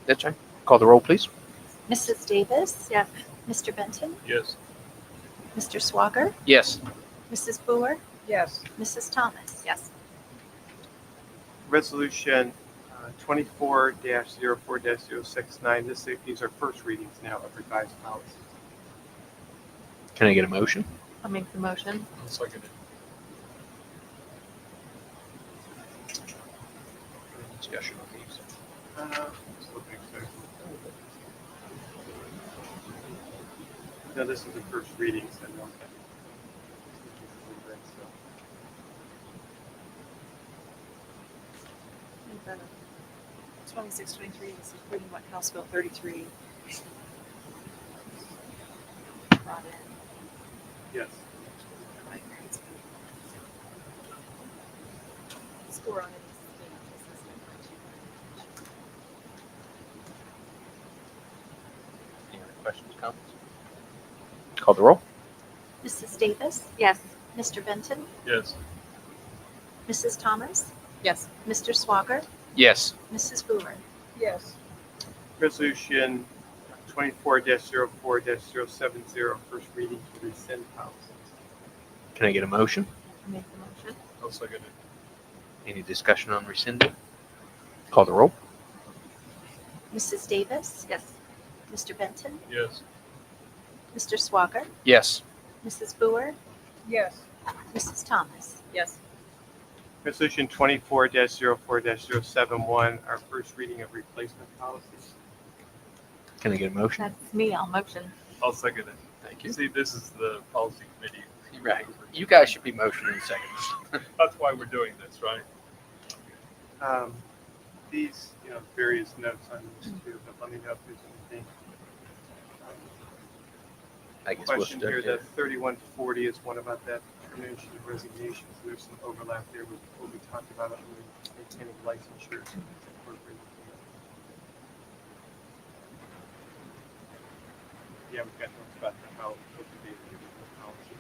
That's right. Call the roll, please. Mrs. Davis? Yes. Mr. Benton? Yes. Mr. Swager? Yes. Mrs. Boer? Yes. Mrs. Thomas? Yes. Resolution 24-04-069. These are first readings now of revised policies. Can I get a motion? I'll make the motion. I'll second it. Discussion on these. Just looking through. No, this is the first reading, so no. 26, 23 is including what House Bill 33 brought in. Yes. Score on it. Any other questions, comments? Call the roll. Mrs. Davis, Yes. Mr. Benton, Yes. Mrs. Thomas, Yes. Mr. Swager, Yes. Mrs. Brewer. Yes. Resolution 24-04-070, first reading to rescind policies. Can I get a motion? Make the motion. I'll second it. Any discussion on rescinding? Call the roll. Mrs. Davis, Yes. Mr. Benton, Yes. Mr. Swager, Yes. Mrs. Brewer, Yes. Mrs. Thomas. Yes. Resolution 24-04-071, our first reading of replacement policies. Can I get a motion? That's me. I'll motion. I'll second it. Thank you. See, this is the policy committee. Right. You guys should be motioning seconds. That's why we're doing this, right? These, various notes on these two, but let me know if there's anything. I guess we'll Question here, start the 3140 is one about that termination of resignation. So there's some overlap there with what we talked about on the maintaining licensure. Yeah, we've got notes about how what the data is in the policy.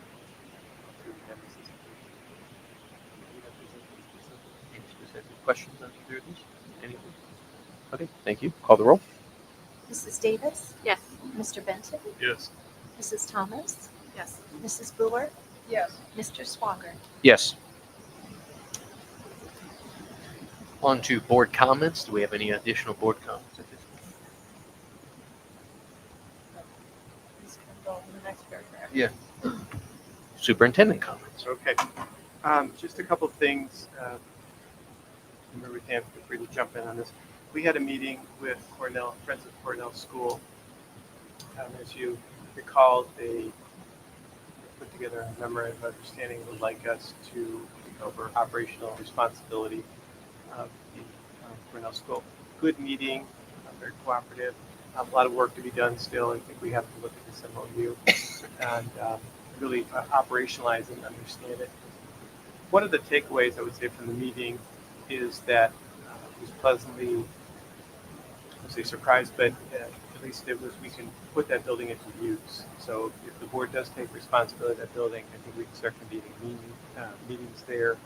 Any specific questions on either of these? Anything? Okay, thank you. Call the roll. Mrs. Davis, Yes. Mr. Benton, Yes. Mrs. Thomas, Yes. Mrs. Brewer, Yes. Mr. Swager. Yes. On to board comments. Do we have any additional board comments at this point? This can go in the next paragraph. Yeah. Superintendent comments. Okay. Just a couple of things. Remember, Dan, feel free to jump in on this. We had a meeting with Cornell, Friends of Cornell School. As you recall, they put together a memorandum of understanding and would like us to take over operational responsibility of the Cornell School. Good meeting, very cooperative. A lot of work to be done still. I think we have to look at this MOU and really operationalize and understand it. One of the takeaways I would say from the meeting is that I was pleasantly, I would say surprised, but at least it was, we can put that building into use. So if the board does take responsibility of that building, I think we can start convening meetings there,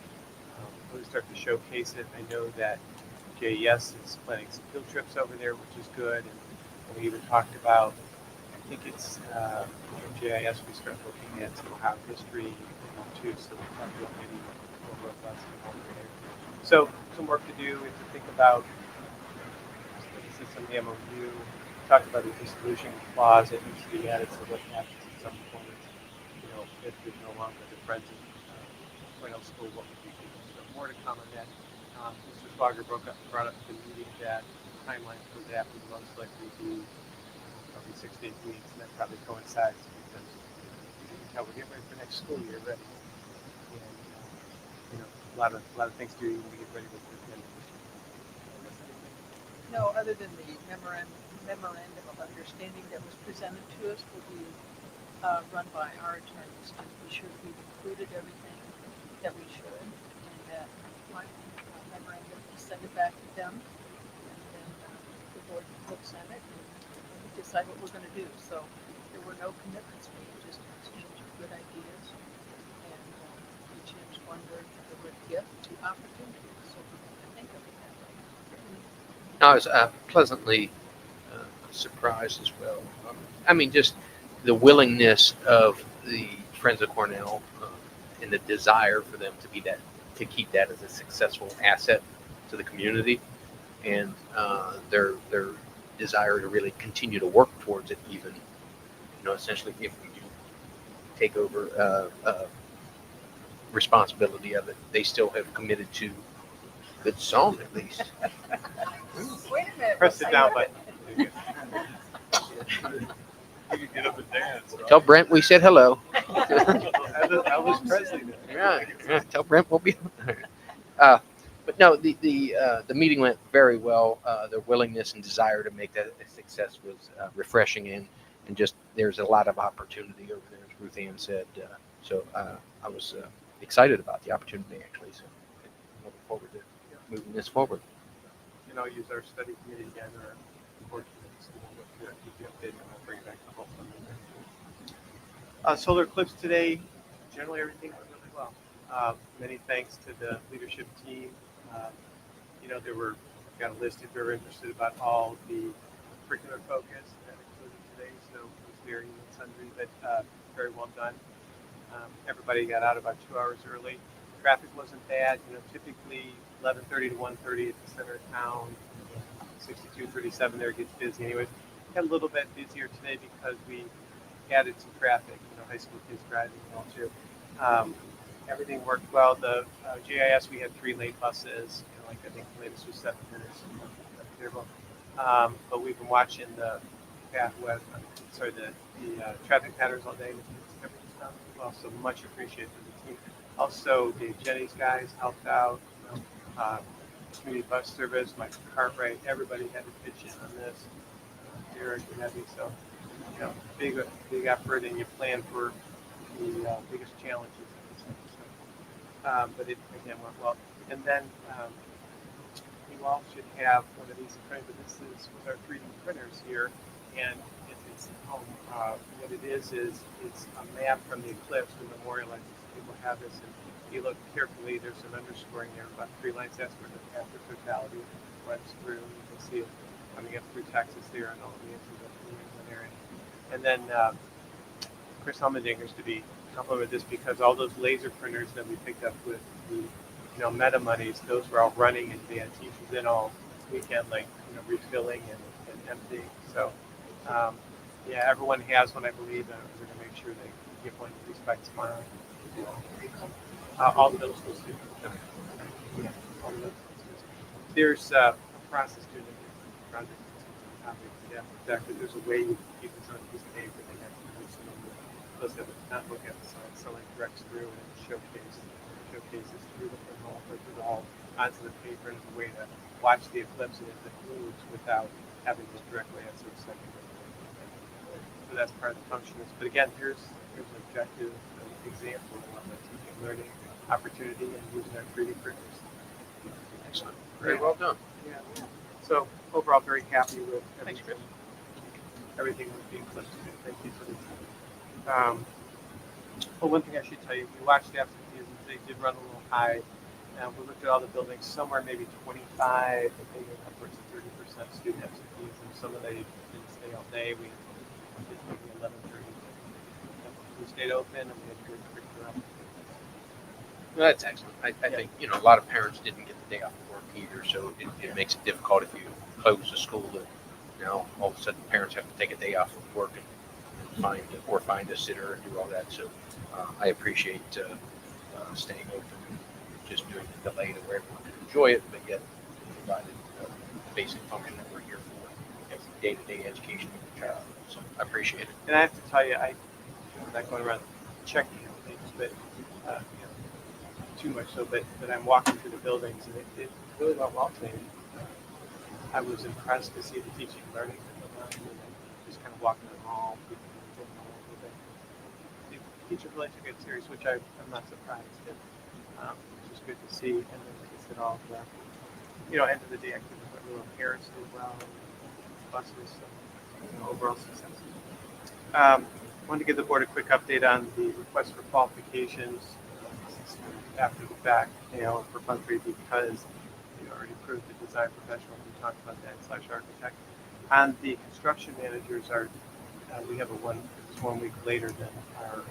really start to showcase it. I know that JES is planning some field trips over there, which is good. And we even talked about, I think it's JIS, we start looking at some Ohio history too, so we'll talk about maybe more robust and more creative. So some work to do is to think about this is some of the MOU. Talked about the dissolution clause that needs to be added, so what happens at some point, if there's no longer the Friends of Cornell School, what would we do? So more to come on that. Mr. Swager brought up at the meeting that the timeline for that would most likely be probably 6 to 8 weeks, and that probably coincides because we're getting ready for next school year, right? And a lot of things to do to get ready with the end of this year. No, other than the memorandum of understanding that was presented to us will be run by our attorneys to be sure that we've included everything that we should, and that my memorandum, send it back to them, and then the board looks at it and decide what we're going to do. So there were no commitments made, just an exchange of good ideas, and we changed one word from the word gift to opportunity. So we're going to think of it that way. I was pleasantly surprised as well. I mean, just the willingness of the Friends of Cornell and the desire for them to be that, to keep that as a successful asset to the community, and their desire to really continue to work towards it. Even, essentially, if we do take over responsibility of it, they still have committed to good song at least. Wait a minute. Press the down button. You can get up and dance. Right? Tell Brent we said hello. I was Presley there. Yeah, tell Brent we'll be. But But no, the meeting went very well. Their willingness and desire to make that a success was refreshing, and just there's a lot of opportunity over there, as Ruth Ann said. So I was excited about the opportunity, actually. So I'm looking forward to moving this forward. And I'll use our study committee again, or board committees, and we'll keep you updated, and I'll bring it back to both of them. Solar eclipse today, generally everything went really well. Many thanks to the leadership team. There were, got a list if you're interested about all the curricular focus that included today, so it was very sundry, but very well done. Everybody got out about 2 hours early. Traffic wasn't bad. Typically 11:30 to 1:30 at the center of town. 62:37 there gets busy anyways. Got a little bit busier today because we added some traffic. High school kids driving and all too. Everything worked well. The GIS, we had 3 late buses. I think the latest was 7 minutes. But we've been watching the traffic patterns all day. Everything's done well, so much appreciated for the team. Also, Dave Jenny's guys helped out. Community bus service, Mike Cartwright, everybody had to pitch in on this. Derek and Abby, so big effort, and you plan for the biggest challenges. But it again went well. And then you all should have one of these in front of you. This is with our 3D printers here, and it's what it is it's a map from the eclipse to memorialize this. People have this, and if you look carefully, there's an underscoring there about 3 lines after totality. Runs through, you can see it coming up through Texas there, and all the answers up through England area. And then Chris Helmendinger's to be complimented this because all those laser printers that we picked up with the meta monies, those were all running, and they had teachers in all weekend, refilling and emptying. So everyone has one, I believe, and we're going to make sure they get one at least by tomorrow. All the middle school students. Yeah, all the middle school students. There's a process to the project. Yeah, exactly. There's a way you keep this on a piece of paper. They have to do some not look at the side, so directs through and showcases through the hall onto the paper, and it's a way to watch the eclipse and it moves without having to directly answer a second. So that's part of the function. But again, here's an objective example of a teaching learning opportunity and using our 3D printers. Excellent. Very well done. Yeah. So overall, very happy with everything with the eclipse. Thank you for the time. One thing I should tell you, we watched the absenteeism. They did run a little high. We looked at all the buildings, somewhere maybe 25, maybe upwards of 30% student absenteeism. Some of they didn't stay all day. We did maybe 11:30. We stayed open, and we had good curriculum. Well, that's excellent. I think a lot of parents didn't get the day off of work either, so it makes it difficult if you close the school. Now all of a sudden parents have to take a day off of work and find a sitter and do all that. So I appreciate staying open and just doing the delay to where everyone can enjoy it, but yet provided the basic function that we're here for, day-to-day education of the child. So I appreciate it. And I have to tell you, I'm not going around checking things, but too much so, but I'm walking through the buildings, and it really went well today. I was impressed to see the teaching and learning just kind of walking the hall. The teachers really took it serious, which I'm not surprised at, which is good to see. And then, like I said, all the end of the day activities went well. Parents did well. Buses, overall success. Wanted to give the board a quick update on the request for qualifications after the fact, for Fund 3 because we already approved the design professional. We talked about that / architect. And the construction managers we have it's 1 week later than our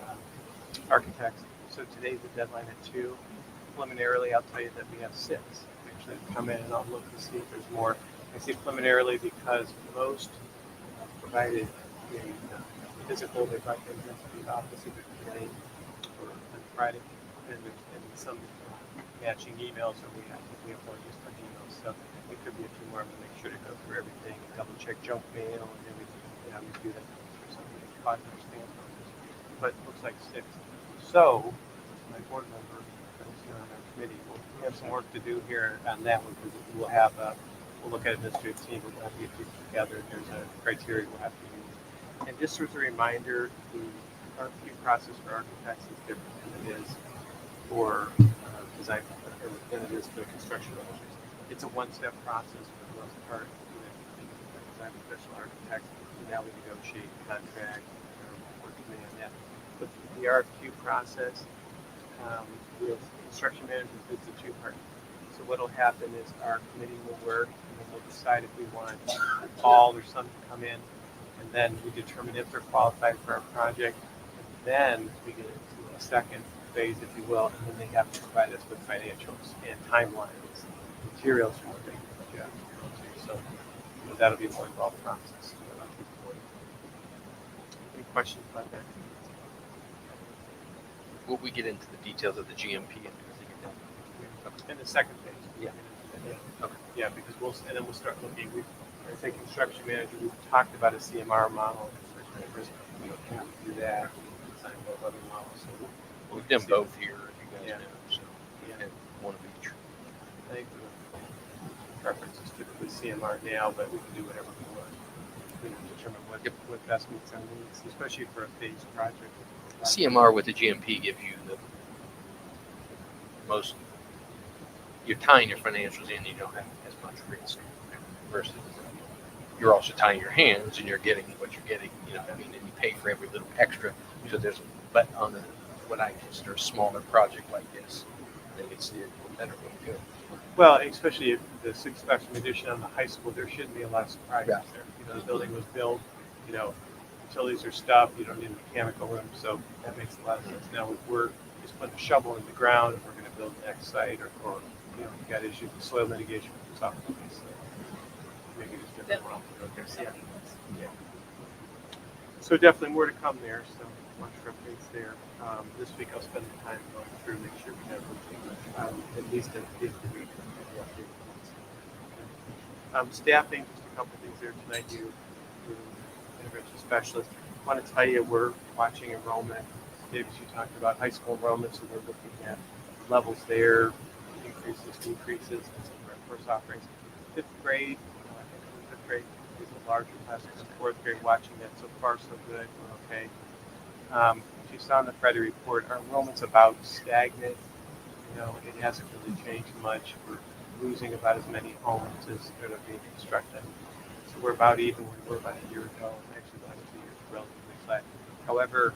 architects. So today's the deadline at 2. Preliminarily, I'll tell you that we have 6. Actually, come in and I'll look to see if there's more. I say preliminarily because most provided a physical, they brought things into the office either today or on Friday, and some matching emails, or we have more just on emails. So it could be a few more. I'm going to make sure to go through everything, double check junk mail and everything. We do that for something that caught understand. But it looks like 6. So my board member, on our committee. We have some work to do here on that one because we'll have we'll look at administrative team. We'll have to get people together. There's a criteria we'll have to use. And just as a reminder, the RFQ process for architects is different than it is for design than it is for construction managers. It's a one-step process for the most part. Design professional architects, and now we negotiate contract, work committee on that. But the RFQ process with construction managers is a two-part. So what will happen is our committee will work, and then we'll decide if we want all or some to come in, and then we determine if they're qualified for our project. And then we get into a second phase, if you will, and then they have to provide us with financials and timelines, materials for what they do. So that'll be a more involved process. Any questions about that? Will we get into the details of the GMP In the second phase. Yeah. Okay. Yeah, because then we'll start looking. I think construction manager, we've talked about a CMR model. We don't have to do that. Design both other models. So We've done both here, as you guys Yeah. know, so Yeah. and one of each. I think the preference is typically CMR now, but we can do whatever we want. We can determine what best meets our needs, especially for a phased project. CMR with the GMP gives you the most. You're tying your financials in, you don't have as much risk versus you're also tying your hands and you're getting what you're getting. You know what I mean? And you pay for every little extra. So there's, but on what I consider a smaller project like this, I think it's the better way to do it. Well, especially if the sixth spectrum edition on the high school, there shouldn't be a lot of surprises Yeah. there. You know, the building was built, utilities are stuffed, you don't need a mechanical room, so that makes a lot of sense. Now, if we're just putting a shovel in the ground, if we're going to build the next site, or you got issues with soil mitigation with soft place, so maybe it's different. Yeah. So definitely more to come there, so watch for updates there. This week I'll spend the time going through, make sure we have everything, at least at the week. Staffing, just a couple things there tonight. You intervention specialist. I want to tell you we're watching enrollment. Davis, you talked about high school enrollment, so we're looking at levels there, increases, decreases, and some of our course offerings. Fifth grade, I think fifth grade is a larger class than fourth grade. Watching that, so far so good. We're okay. If you saw in the Friday report, our enrollment's about stagnant. It hasn't really changed much. We're losing about as many homes as that are being constructed. So we're about even we were about a year ago. Actually, the last 2 years relatively flat. However,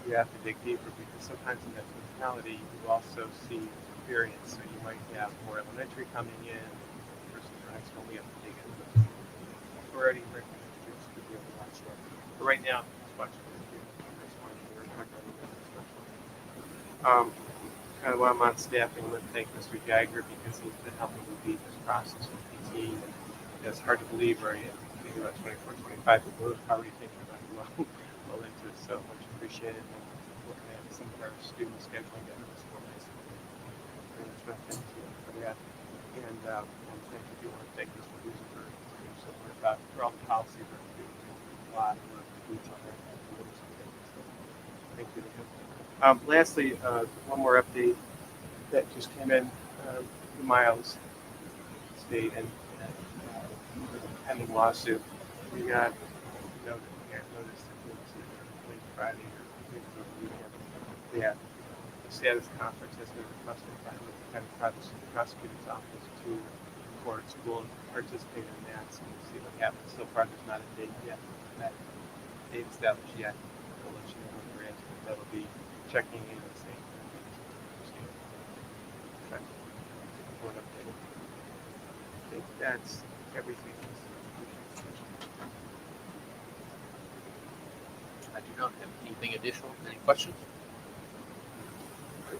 you have to dig deeper because sometimes in that totality, you also see variance. So you might have more elementary coming in versus high school. We have to dig into those. We're already working to be able to watch that. But right now, it's watching kind of while I'm on staffing, I want to thank Mr. Geiger because he's been helping me beat this process with PT. And it's hard to believe, right? Thinking about 24, 25, but we're already thinking about it well into it. So much appreciated. And looking at some of our student scheduling at the school. Very much thank you for that. And thank you if you want to thank Mr. Rosenberg for all the policies we're doing a lot of detail there. Thank you to him. Lastly, one more update that just came in, the Miles State and the pending lawsuit. We got notice that it was late Friday or maybe over the weekend. Yeah, the status conference has been requested by the county prosecutor's office to court school and participate in that. So we'll see what happens. So far, there's not a date yet. That date established yet. We'll let you know when we're in. That'll be checking in and saying. I think that's everything. I do not have anything additional. Any questions?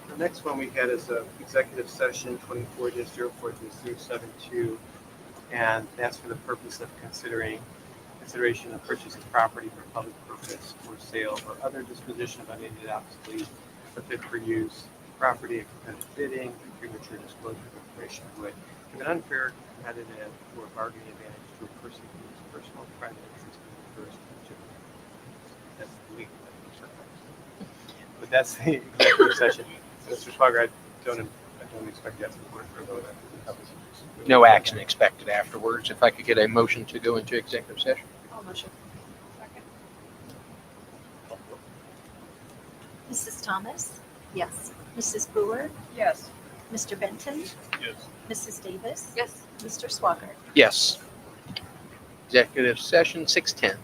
The next one we had is a executive session 24-04-072, and that's for the purpose of consideration of purchase of property for public purpose or sale or other disposition of unneeded obsolete or fit for use property and competitive bidding, premature disclosure of information would give an unfair competitive or bargaining advantage to a person whose personal private interest in the first that's the legal definition. But that's the executive session. Mr. Fogger, I don't we expect that to work for those. No action expected afterwards. If I could get a motion to go into executive session. I'll motion. Mrs. Thomas, Yes. Mrs. Brewer, Yes. Mr. Benton, Yes. Mrs. Davis, Yes. Mr. Swaggart. Yes. Executive session 6:10.